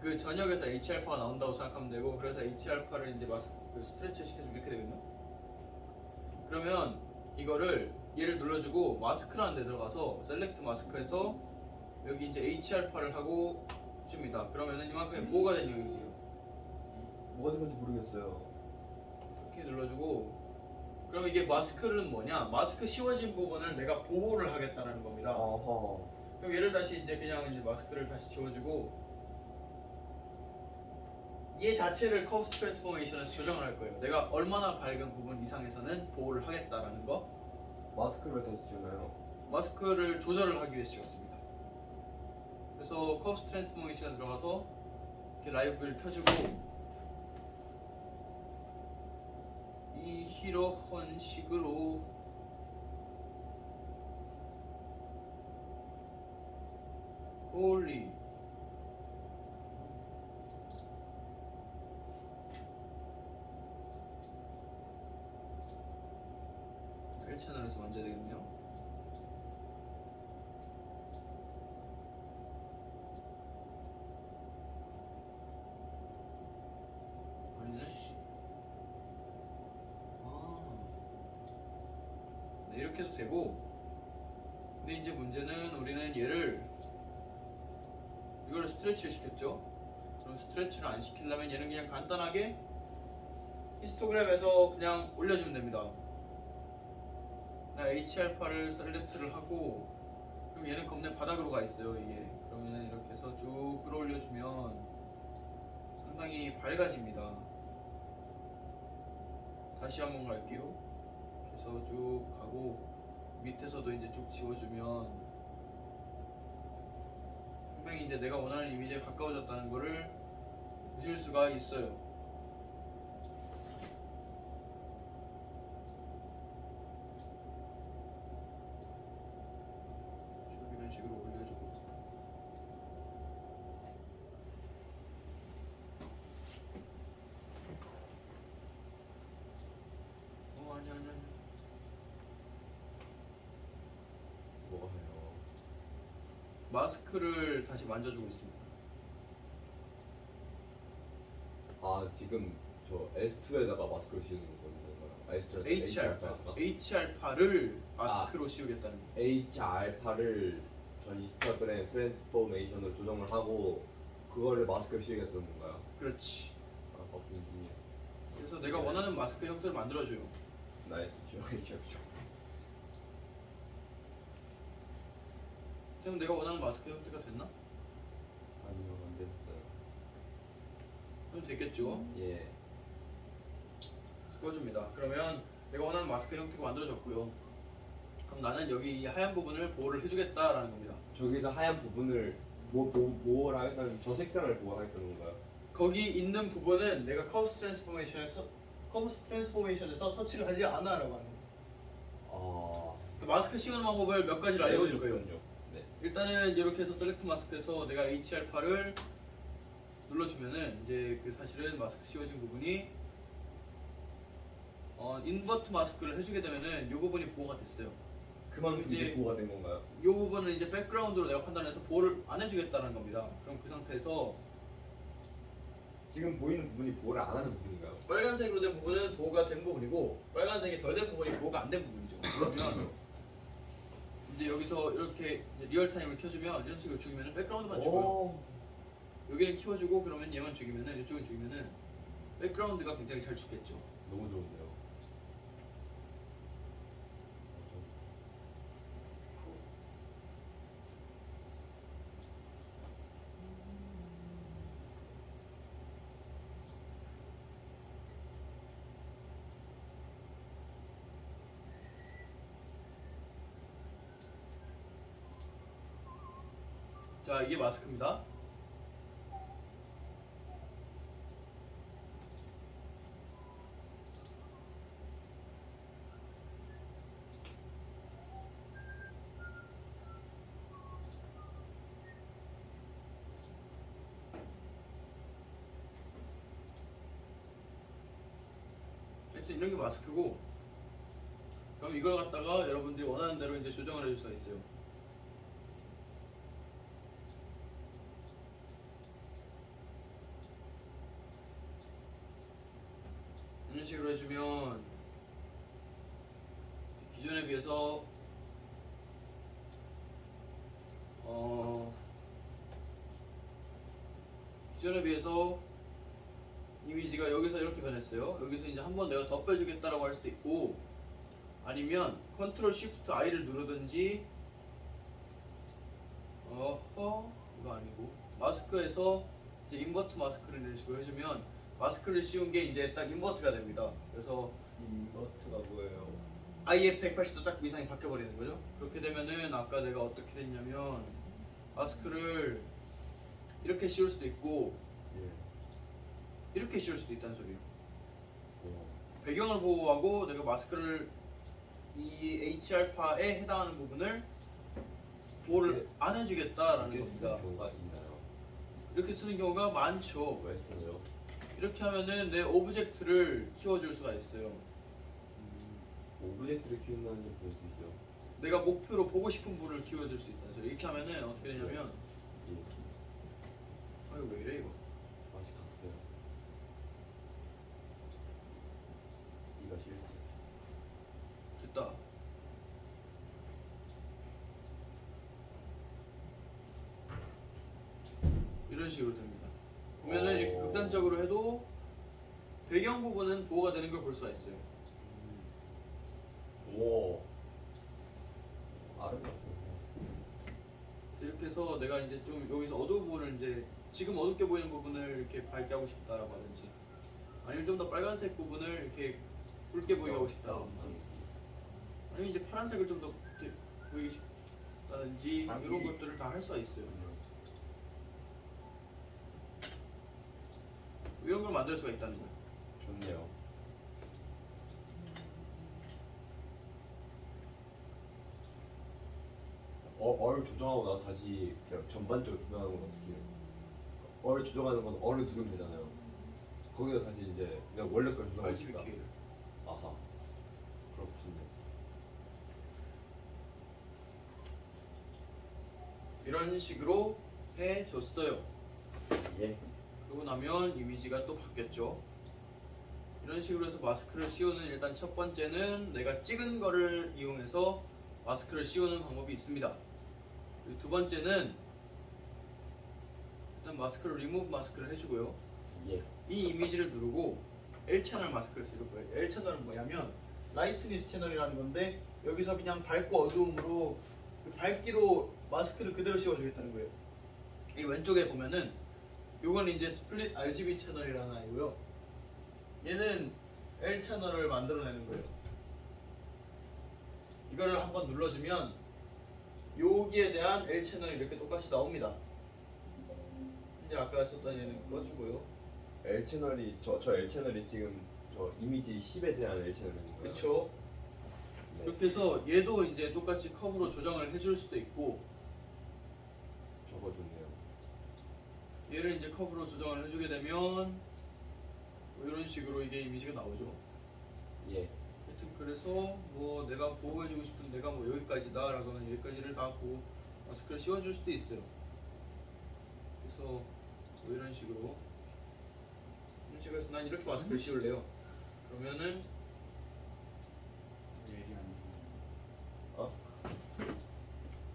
그 전역에서 H알파가 나온다고 생각하면 되고, 그래서 H알파를 이제 그 스트레치 시켜주면 이렇게 되거든요. 그러면 이거를 얘를 눌러주고 마스크라는 데 들어가서 셀렉트 마스크에서 여기 이제 H알파를 하고 줍니다. 그러면은 이만큼의 보호가 된 영역이에요. 뭐가 된 건지 모르겠어요. 이렇게 눌러주고, 그럼 이게 마스크는 뭐냐? 마스크 씌워진 부분을 내가 보호를 하겠다는 겁니다. 어허. 그럼 얘를 다시 이제 그냥 이제 마스크를 다시 지워주고, 얘 자체를 커브 트랜스포메이션에서 조정을 할 거예요. 내가 얼마나 밝은 부분 이상에서는 보호를 하겠다라는 거. 마스크를 다시 지우나요? 마스크를 조절을 하기 위해서 찍었습니다. 그래서 커브 트랜스포메이션에 들어가서 이렇게 라이브를 켜주고, 이러한 식으로 홀리 채널에서 만져야 되겠네요. 아니네. 네, 이렇게 해도 되고, 근데 이제 문제는 우리는 얘를 이걸 스트레치를 시켰죠. 그럼 스트레치를 안 시키려면 얘는 그냥 간단하게 히스토그램에서 그냥 올려주면 됩니다. H알파를 셀렉트를 하고, 그럼 얘는 겁내 바닥으로 가 있어요. 이게 그러면 이렇게 해서 쭉 끌어올려주면 상당히 밝아집니다. 다시 한번 갈게요. 이렇게 해서 쭉 가고, 밑에서도 이제 쭉 지워주면 상당히 이제 내가 원하는 이미지에 가까워졌다는 거를 보실 수가 있어요. 이런 식으로 올려주고, 아니 뭐가 해요? 마스크를 다시 만져주고 있습니다. 아 지금 저 S2에다가 마스크를 씌우는 건가요? H알파, H알파를 마스크로 씌우겠다는 거. H알파를 저 인스타그램 트랜스포메이션으로 조정을 하고 그거를 마스크를 씌우겠다는 건가요? 그렇지. 아 버킹 중이야. 그래서 내가 원하는 마스크 형태를 만들어줘요. 나이스죠. H알파. 그럼 내가 원하는 마스크 형태가 됐나? 아니요 안 됐어요. 그럼 됐겠죠. 예. 꺼줍니다. 그러면 내가 원하는 마스크 형태가 만들어졌고요. 그럼 나는 여기 이 하얀 부분을 보호를 해주겠다라는 겁니다. 저기서 하얀 부분을 뭐를 하겠다는 저 색상을 보호하겠다는 건가요? 거기 있는 부분은 내가 커브 트랜스포메이션에서 터치를 하지 않아라고 하는 거예요. 아 마스크 씌우는 방법을 몇 가지를 알려줄 거예요. 네. 일단은 이렇게 해서 셀렉트 마스크에서 내가 H알파를 눌러주면은 이제 그 사실은 마스크 씌워진 부분이 인버트 마스크를 해주게 되면은 이 부분이 보호가 됐어요. 그만큼 이제 이제 보호가 된 건가요? 이 부분은 이제 백그라운드로 내가 판단해서 보호를 안 해주겠다는 겁니다. 그럼 그 상태에서 지금 보이는 부분이 보호를 안 하는 부분인가요? 빨간색으로 된 부분은 보호가 된 부분이고, 빨간색이 덜 된 부분이 보호가 안 된 부분이죠. 그러면 이제 여기서 이렇게 이제 리얼타임을 켜주면 이런 식으로 죽이면 백그라운드만 죽어요. 여기는 키워주고, 그러면 얘만 죽이면은, 이쪽은 죽이면은 백그라운드가 굉장히 잘 죽겠죠. 너무 좋은데요. 자, 이게 마스크입니다. 하여튼 이런 게 마스크고, 그럼 이걸 갖다가 여러분들이 원하는 대로 이제 조정을 해줄 수가 있어요. 이런 식으로 해주면 기존에 비해서 기존에 비해서 이미지가 여기서 이렇게 변했어요. 여기서 이제 한번 내가 더 빼주겠다라고 할 수도 있고, 아니면 컨트롤 시프트 I를 누르든지, 이거 아니고 마스크에서 이제 인버트 마스크를 이런 식으로 해주면 마스크를 씌운 게 이제 딱 인버트가 됩니다. 그래서 인버트가 뭐예요? I의 180도 딱 이상이 바뀌어버리는 거죠. 그렇게 되면은 아까 내가 어떻게 됐냐면 마스크를 이렇게 씌울 수도 있고 예. 이렇게 씌울 수도 있다는 소리예요. 어. 배경을 보호하고 내가 마스크를 이 H알파에 해당하는 부분을 보호를 안 해주겠다라는 이렇게 쓰는 겁니다. 경우가 있나요? 이렇게 쓰는 경우가 많죠. 왜 쓰나요? 이렇게 하면은 내 오브젝트를 키워줄 수가 있어요. 오브젝트를 키운다는 게 무슨 뜻이죠? 내가 목표로 보고 싶은 분을 키워줄 수 있다는 소리. 이렇게 하면은 어떻게 되냐면, 예. 아유 왜 이래 이거. 아직 갔어요. 네가 싫지. 됐다. 이런 식으로 됩니다. 보면은 이렇게 극단적으로 해도 배경 부분은 보호가 되는 걸 볼 수가 있어요. 오. 아름답고. 그래서 이렇게 해서 내가 이제 좀 여기서 어두운 부분을 이제 지금 어둡게 보이는 부분을 이렇게 밝게 하고 싶다라고 하든지, 아니면 좀 더 빨간색 부분을 이렇게 붉게 보이게 하고 싶다든지, 아니면 이제 파란색을 좀 더 이렇게 보이고 싶다든지 이런 것들을 다 할 수가 있어요. 이런 걸 만들 수가 있다는 거예요. 좋네요. 얼 조정하고 나서 다시 그냥 전반적으로 조정하는 건 어떻게 해요? 얼 조정하는 건 얼을 누르면 되잖아요. 거기서 다시 이제 내가 원래 걸 조정하고 RGB 싶다. 키를. 아하. 그렇군요. 이런 식으로 해줬어요. 예. 그러고 나면 이미지가 또 바뀌었죠. 이런 식으로 해서 마스크를 씌우는 일단 첫 번째는 내가 찍은 거를 이용해서 마스크를 씌우는 방법이 있습니다. 그리고 두 번째는 일단 마스크를 리무브 마스크를 해주고요. 예. 이 이미지를 누르고 L 채널 마스크를 쓸 거예요. L 채널은 뭐냐면 라이트니스 채널이라는 건데 여기서 그냥 밝고 어두움으로 그 밝기로 마스크를 그대로 씌워주겠다는 거예요. 이 왼쪽에 보면은 요건 이제 스플릿 RGB 채널이라는 아이고요. 얘는 L 채널을 만들어내는 거예요. 이거를 한번 눌러주면 여기에 대한 L 채널이 이렇게 똑같이 나옵니다. 이제 아까 썼던 얘는 꺼주고요. L 채널이 저 L 채널이 지금 저 이미지 10에 대한 L 채널인 거예요. 그쵸? 네. 이렇게 해서 얘도 이제 똑같이 커브로 조정을 해줄 수도 있고, 저거 좋네요. 얘를 이제 커브로 조정을 해주게 되면 뭐 이런 식으로 이게 이미지가 나오죠. 예. 하여튼 그래서 뭐 내가 보호해주고 싶은 데가 뭐 여기까지다 라고 하면 여기까지를 다 보호 마스크를 씌워줄 수도 있어요. 그래서 뭐 이런 식으로 해서 난 이렇게 마스크를 씌울래요. 그러면은 내리 안 어?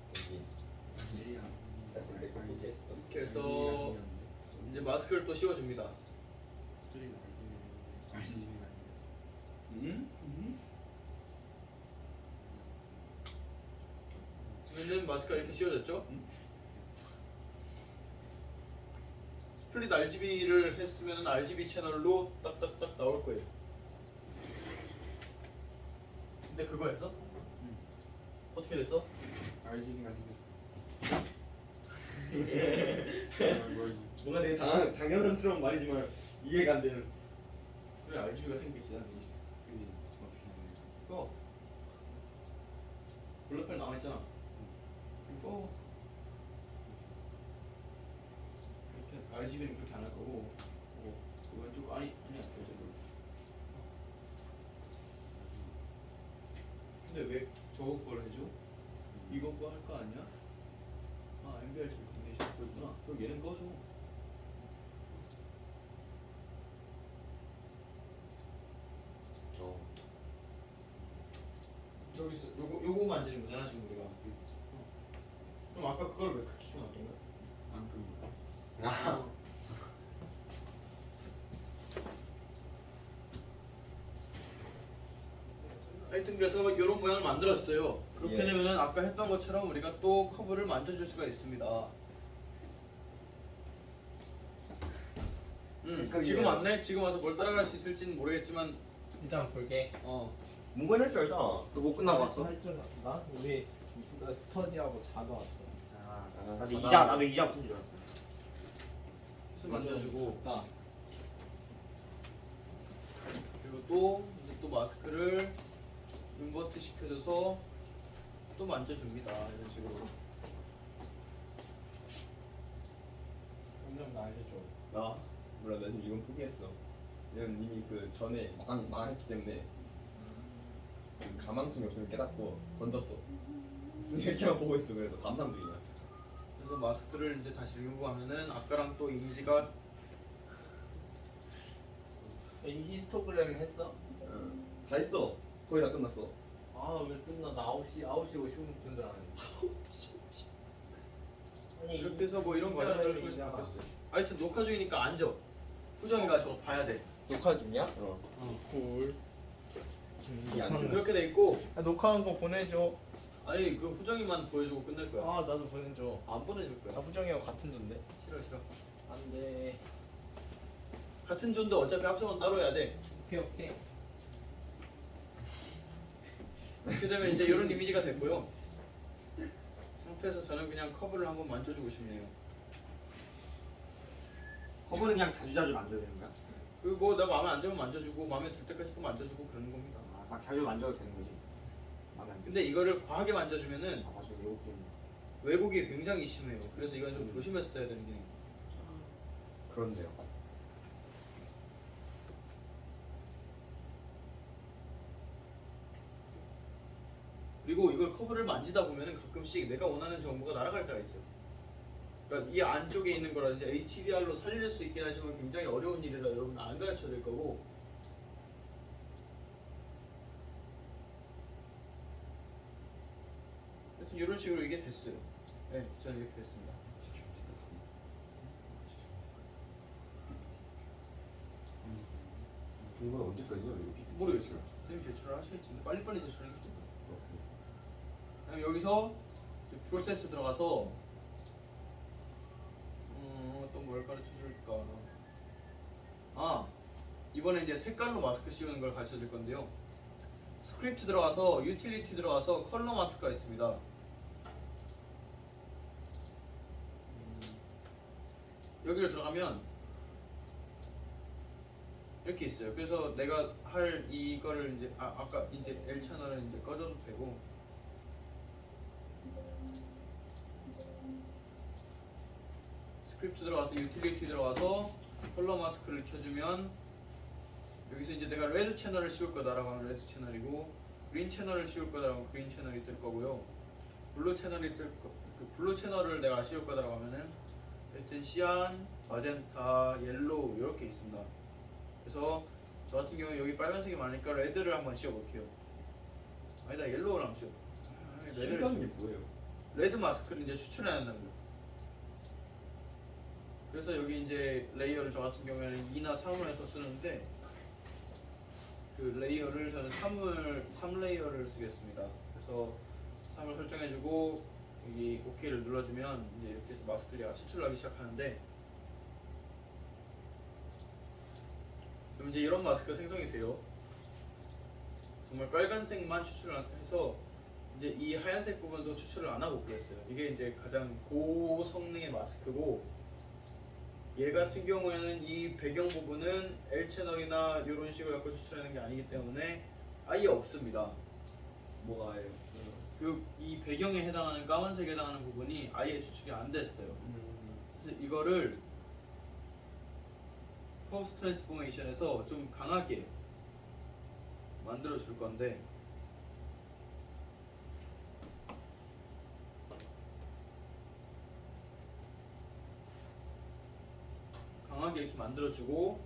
여기 내리 안 사실 내 거기 했어. 이렇게 해서 이제 마스크를 또 씌워줍니다. 플레이 RGB가 아니겠어. 그러면은 마스크가 이렇게 씌워졌죠? 스플릿 RGB를 했으면 RGB 채널로 딱딱딱 나올 거예요. 근데 그거 했어? 어떻게 됐어? RGB가 생겼어. 뭔가 되게 당연스러운 말이지만 이해가 안 되는. 그래 RGB가 생기지 않니? 그지? 어떻게 하냐. 이거 블러펠 나와있잖아. 이거 그렇게 RGB는 그렇게 안 할 거고, 그 왼쪽 아니야 왼쪽으로. 근데 왜 저거 걸 해줘? 이거 거 할 거 아니야? 아 MBRGB 컨디션 그거 있구나. 그럼 얘는 꺼줘. 저기 있어. 요거 만지는 거잖아 지금 우리가. 그럼 아까 그걸 왜 그렇게 켜놨던 거야? 안 끕니다. 하여튼 그래서 이런 모양을 만들었어요. 그렇게 예. 되면은 아까 했던 것처럼 우리가 또 커브를 만져줄 수가 있습니다. 지금 왔네? 지금 와서 뭘 따라갈 수 있을지는 모르겠지만 일단 볼게. 문건 할줄 알잖아. 너 못 끝나고 왔어? 할줄 나? 우리 나 스터디하고 자도 왔어. 아, 아, 나도 이자 붙은 줄 알았어. 그래서 만져주고 나. 그리고 또 이제 또 마스크를 인버트 시켜줘서 또 만져줍니다. 이런 식으로. 점점 나 알려줘. 나 몰라 나 지금 이건 포기했어. 이건 이미 그 전에 망했기 때문에 그 가망성이 없으면 깨닫고 던졌어. 이렇게만 보고 있어. 그래서 감상 중이야. 그래서 마스크를 이제 다시 리무브하면은 아까랑 또 이미지가 인스타그램 했어? 응. 다 했어. 거의 다 끝났어. 아 왜 끝나? 나 9시 50분 줄 알았는데. 아니 이렇게 해서 뭐 이런 과정을 볼 수 인스타그램이잖아. 있겠어요. 하여튼 녹화 중이니까 앉아. 후정이가 저거 봐야 돼. 녹화 중이야? 어. 꿀. 이게 안 돼. 그렇게 돼 있고 녹화한 거 보내줘. 아니 그 후정이만 보여주고 끝낼 거야. 아 나도 보내줘. 안 보내줄 나 거야. 부정이하고 같은 존데. 싫어 싫어. 안돼. 같은 존도 어차피 합성은 따로 해야 돼. 오케이. 이렇게 되면 이제 이런 이미지가 됐고요. 상태에서 저는 그냥 커브를 한번 만져주고 싶네요. 커브는 그냥 자주자주 만져야 되는 거야? 그리고 뭐 나 마음에 안 들면 만져주고 마음에 들 때까지 또 만져주고 그러는 겁니다. 아, 막 자주 만져도 되는 거지. 마음에 안 들어. 근데 이거를 과하게 만져주면은 아 맞아 요거 때문에. 왜곡이 굉장히 심해요. 그래서 이건 좀 조심해서 써야 되는 게. 그렇네요. 그리고 이걸 커브를 만지다 보면은 가끔씩 내가 원하는 정보가 날아갈 때가 있어요. 그러니까 이 안쪽에 있는 거라든지 HDR로 살릴 수 있긴 하지만 굉장히 어려운 일이라 여러분 안 가르쳐 드릴 거고. 하여튼 이런 식으로 이게 됐어요. 네, 저는 이렇게 됐습니다. 이건 언제까지야? 여기? 모르겠어요. 선생님 제출을 하시겠지만 빨리빨리 제출하는 게 좋을 것 같아요. 그다음에 여기서 이제 프로세스 들어가서 또 뭘 가르쳐 줄까? 아 이번에 이제 색깔로 마스크 씌우는 걸 가르쳐 줄 건데요. 스크립트 들어가서 유틸리티 들어가서 컬러 마스크가 있습니다. 여기를 들어가면 이렇게 있어요. 그래서 내가 할 이거를 이제 아까 이제 L 채널을 이제 꺼줘도 되고. 스크립트 들어가서 유틸리티 들어가서 컬러 마스크를 켜주면 여기서 이제 내가 레드 채널을 씌울 거다라고 하면 레드 채널이고 그린 채널을 씌울 거다라고 하면 그린 채널이 뜰 거고요. 블루 채널이 뜰 거. 그 블루 채널을 내가 씌울 거다라고 하면은 하여튼 시안, 마젠타, 옐로우 이렇게 있습니다. 그래서 저 같은 경우 여기 빨간색이 많으니까 레드를 한번 씌워볼게요. 아니다 옐로우를 한번 씌워. 레드를 실감이 씌워. 뭐예요? 레드 마스크를 이제 추출해야 한다고요. 그래서 여기 이제 레이어를 저 같은 경우에는 2나 3을 해서 쓰는데 그 레이어를 저는 3레이어를 쓰겠습니다. 그래서 3을 설정해주고 여기 OK를 눌러주면 이제 이렇게 해서 마스크가 추출하기 시작하는데 그럼 이제 이런 마스크가 생성이 돼요. 정말 빨간색만 추출을 해서 이제 이 하얀색 부분도 추출을 안 하고 그랬어요. 이게 이제 가장 고성능의 마스크고 얘 같은 경우에는 이 배경 부분은 L 채널이나 이런 식으로 갖고 추출하는 게 아니기 때문에 아예 없습니다. 뭐가예요? 이 배경에 해당하는 까만색에 해당하는 부분이 아예 추출이 안 됐어요. 그래서 이거를 커브스 트랜스포메이션에서 좀 강하게 만들어 줄 건데 강하게 이렇게 만들어주고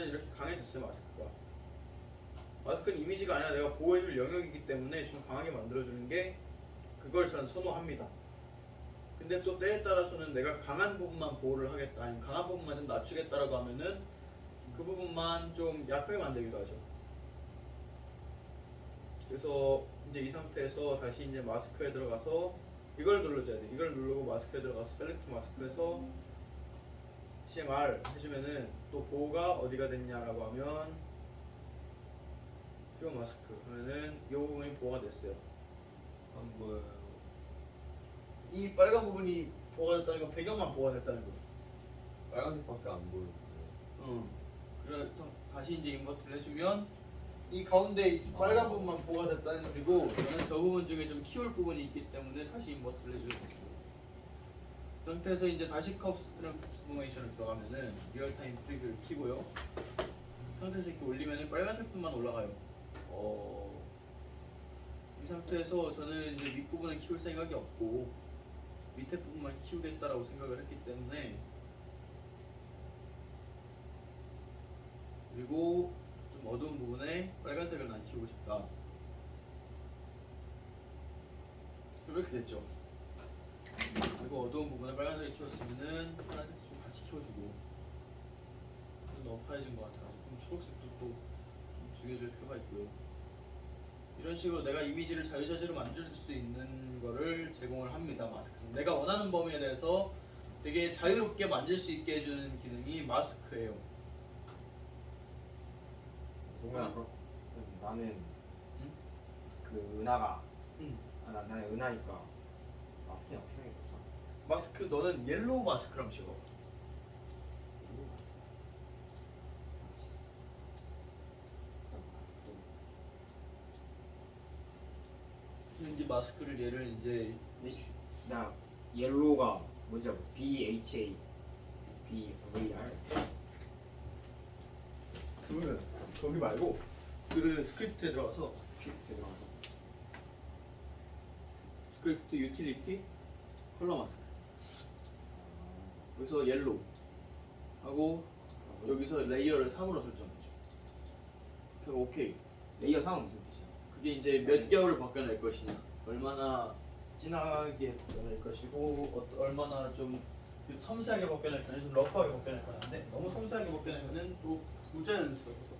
보면은 이렇게 강해졌어요 마스크가. 마스크는 이미지가 아니라 내가 보호해줄 영역이기 때문에 좀 강하게 만들어주는 게 그걸 저는 선호합니다. 근데 또 때에 따라서는 내가 강한 부분만 보호를 하겠다, 아니면 강한 부분만 좀 낮추겠다라고 하면은 그 부분만 좀 약하게 만들기도 하죠. 그래서 이제 이 상태에서 다시 이제 마스크에 들어가서 이걸 눌러줘야 돼. 이걸 누르고 마스크에 들어가서 셀렉트 마스크에서 CMR 해주면은 또 보호가 어디가 됐냐라고 하면 퓨어 마스크 하면은 이 부분이 보호가 됐어요. 안 보여요. 이 빨간 부분이 보호가 됐다는 건 배경만 보호가 됐다는 거예요. 빨간색밖에 안 보이는데. 그래서 다시 이제 인버트를 해주면 이 가운데 이 빨간 부분만 보호가 됐다는 소리고, 저는 저 부분 중에 좀 키울 부분이 있기 때문에 다시 인버트를 해주겠습니다. 그 상태에서 이제 다시 컵 트랜스포메이션을 들어가면은 리얼타임 프리뷰를 키고요. 이 상태에서 이렇게 올리면은 빨간색 부분만 올라가요. 이 상태에서 저는 이제 윗부분은 키울 생각이 없고 밑에 부분만 키우겠다라고 생각을 했기 때문에, 그리고 좀 어두운 부분에 빨간색을 난 키우고 싶다. 이렇게 됐죠. 그리고 어두운 부분에 빨간색을 키웠으면은 파란색 좀 같이 키워주고, 좀 너무 파래진 것 같아가지고 그럼 초록색도 또 좀 죽여줄 필요가 있고요. 이런 식으로 내가 이미지를 자유자재로 만들 수 있는 거를 제공을 합니다. 마스크는 내가 원하는 범위에 대해서 되게 자유롭게 만들 수 있게 해주는 기능이 마스크예요. 동현아, 그럼 나는 응? 그 은하가 응. 나는 은하니까 마스크랑 어떻게 생겼을까? 마스크 너는 옐로우 마스크랑 찍어. 이제 마스크를 얘를 이제 나 옐로우가 뭔지 알고 BHA BVR 그러면 거기 말고 그 스크립트에 들어가서 스크립트에 들어가서 스크립트 유틸리티 컬러 마스크, 여기서 옐로우 하고 여기서 레이어를 3으로 설정해줘. 그럼 오케이. 레이어 3은 무슨 뜻이야? 그게 이제 몇 개월을 바꿔낼 것이냐, 얼마나 진하게 바꿔낼 것이고 얼마나 좀 섬세하게 바꿔낼 거냐, 좀 러프하게 바꿔낼 거냐인데, 너무 섬세하게 바꿔내면은 또 부자연스러워서.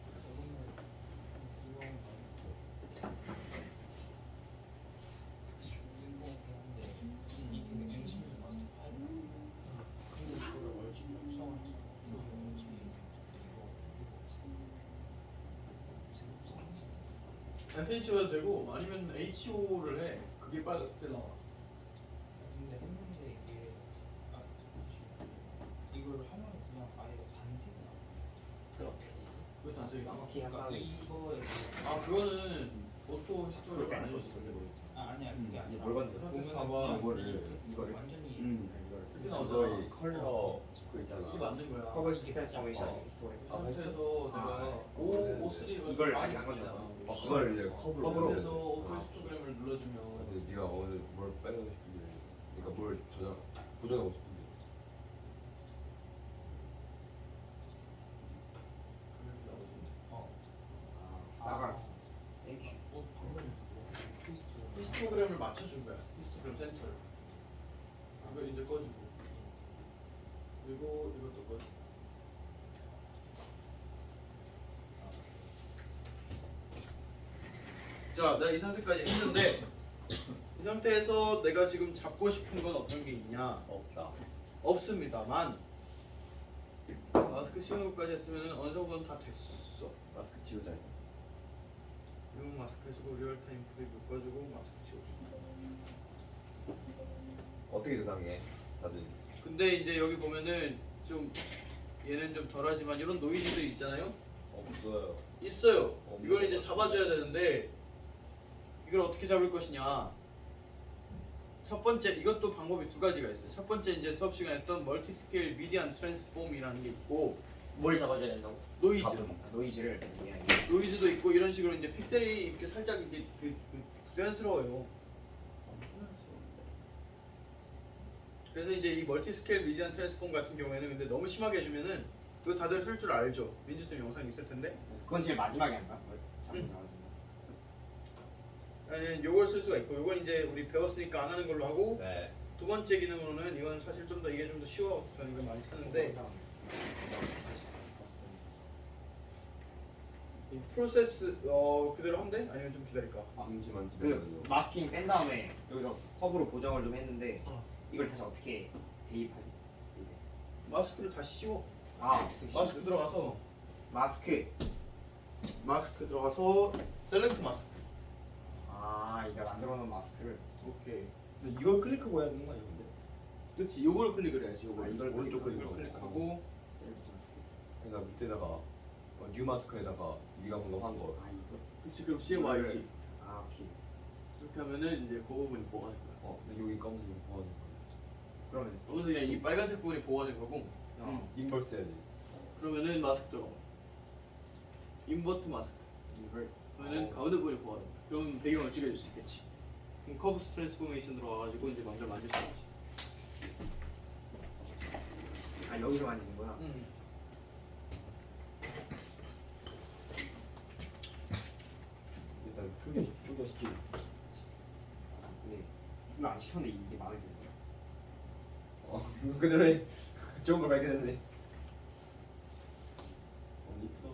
SHO도 되고 아니면 HO를 해. 그게 빨갛게 나와. 근데 했는데 이게 이걸 하면 그냥 아예 단색이 나. 그럼 어떻게 하지? 왜 단색이 나와? 마스킹 한다는 게 이거에 아 그거는 오토 히스토리가 안 해줬을 텐데. 아니야 그게 이게 아니라 뭘 건데? 그래서 보면은 봐봐. 그냥 이거를 이거를 완전히 이거를 이렇게 저희 나오잖아. 컬러 그 있잖아. 이게 맞는 거야. 커버 트랜스포메이션 스토리 이 상태에서 내가 O3가 이걸 많이 아직 안 시키잖아. 건드렸어. 그걸 이제 컵으로. 그래서 오토 히스토그램을 눌러주면 근데 네가 오늘 뭘 빼고 싶은데, 그러니까 뭘 보존하고 싶은데. 이렇게 나오지. 나가랐어. 땡큐. 히스토그램을 맞춰준 거야. 히스토그램 센터를. 이걸 이제 꺼주고, 그리고 이것도 꺼주고. 자, 내가 이 상태까지 했는데 이 상태에서 내가 지금 잡고 싶은 건 어떤 게 있냐? 없다. 없습니다만 마스크 씌우는 것까지 했으면 어느 정도는 다 됐어. 마스크 지우자. 이거 마스크 해주고 리얼타임 프리뷰 꺼주고 마스크 씌워주고. 어떻게 대상해? 다들. 근데 이제 여기 보면은 좀 얘는 좀 덜하지만 이런 노이즈들 있잖아요. 없어요. 있어요. 이걸 이제 잡아줘야 되는데 이걸 어떻게 잡을 것이냐. 첫 번째, 이것도 방법이 두 가지가 있어요. 첫 번째 이제 수업 시간에 했던 멀티 스케일 미디안 트랜스폼이라는 게 있고, 뭘 잡아줘야 된다고? 노이즈, 노이즈를 노이즈도 있고 이런 식으로 이제 픽셀이 이렇게 살짝 이게 부자연스러워요. 그래서 이제 이 멀티 스케일 미디안 트랜스폼 같은 경우에는 근데 너무 심하게 해주면은 그거 다들 쓸 줄 알죠? 민지쌤 영상 있을 텐데. 그건 제일 마지막에 한다. 응. 아니면 요걸 쓸 수가 있고 요건 이제 우리 배웠으니까 안 하는 걸로 하고 네. 두 번째 기능으로는 이건 사실 좀 더 이게 좀 더 쉬워. 저는 이걸 많이 쓰는데 이 프로세스 그대로 하면 돼? 아니면 좀 기다릴까? 잠시만 그 마스킹 뺀 다음에 여기서 컵으로 보정을 좀 했는데 어. 이걸 다시 어떻게 대입하지? 마스크를 다시 씌워. 어떻게 마스크 들어가서 마스크 들어가서 셀렉트 마스크. 이거 만들어 놓은 마스크를 오케이. 근데 이걸 클릭하고 해야 되는 거 아니야 근데? 그렇지. 요걸 클릭을 해야지. 요걸. 이걸 오른쪽 클릭하고. 클릭하고 셀렉트 마스크. 그러니까 밑에다가 뉴 마스크에다가 네가 방금 한 거. 이거? 그렇지. 그럼 CMY지. 오케이. 이렇게 하면은 이제 그 부분이 보호하는 거야. 근데 여기 검은색이 보호하는 거. 그러면 여기서 그냥 이 빨간색 부분이 보호하는 거고. 인버스 해야지. 그러면은 마스크 들어가. 인버트 마스크. 이걸 그러면은 가운데 부분이 보호하는 거야. 그럼 배경을 줄여줄 수 있겠지. 그럼 커브스 트랜스포메이션 들어가가지고 이제 먼저 만질 수 있지. 여기서 만지는구나. 일단 크게 쪼개시키고. 근데 이거 안 시켰는데 이게 마음에 드네. 그대로 해. 좋은 걸 발견했네. 이쁘다.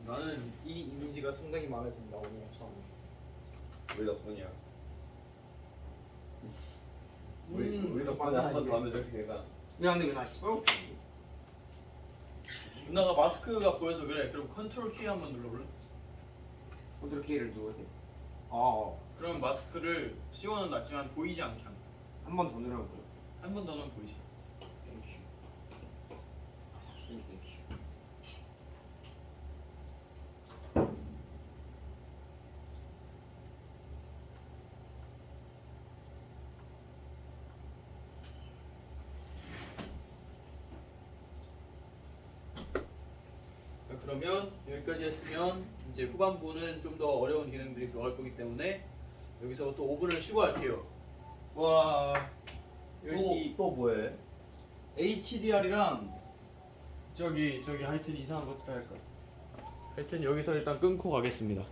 나는 이 이미지가 상당히 마음에 든다. 오늘 영상. 우리 덕분이야. 우리 덕분에 한 번 더 하면 저렇게 되잖아. 근데 왜 나 시뻘겋지? 누나가 마스크가 보여서 그래. 그럼 컨트롤 K 한번 눌러볼래? 컨트롤 K를 누워야 돼? 그럼 마스크를 씌워는 놨지만 보이지 않게 한다. 한 번 더 누르면 보여. 한 번 더는 보이지. 땡큐. 땡큐. 그러면 여기까지 했으면 이제 후반부는 좀 더 어려운 기능들이 들어갈 거기 때문에 여기서 또 5분을 쉬고 할게요. 와 10시 또 뭐해? HDR이랑 저기 하여튼 이상한 것들 할 거야. 하여튼 여기서 일단 끊고 가겠습니다.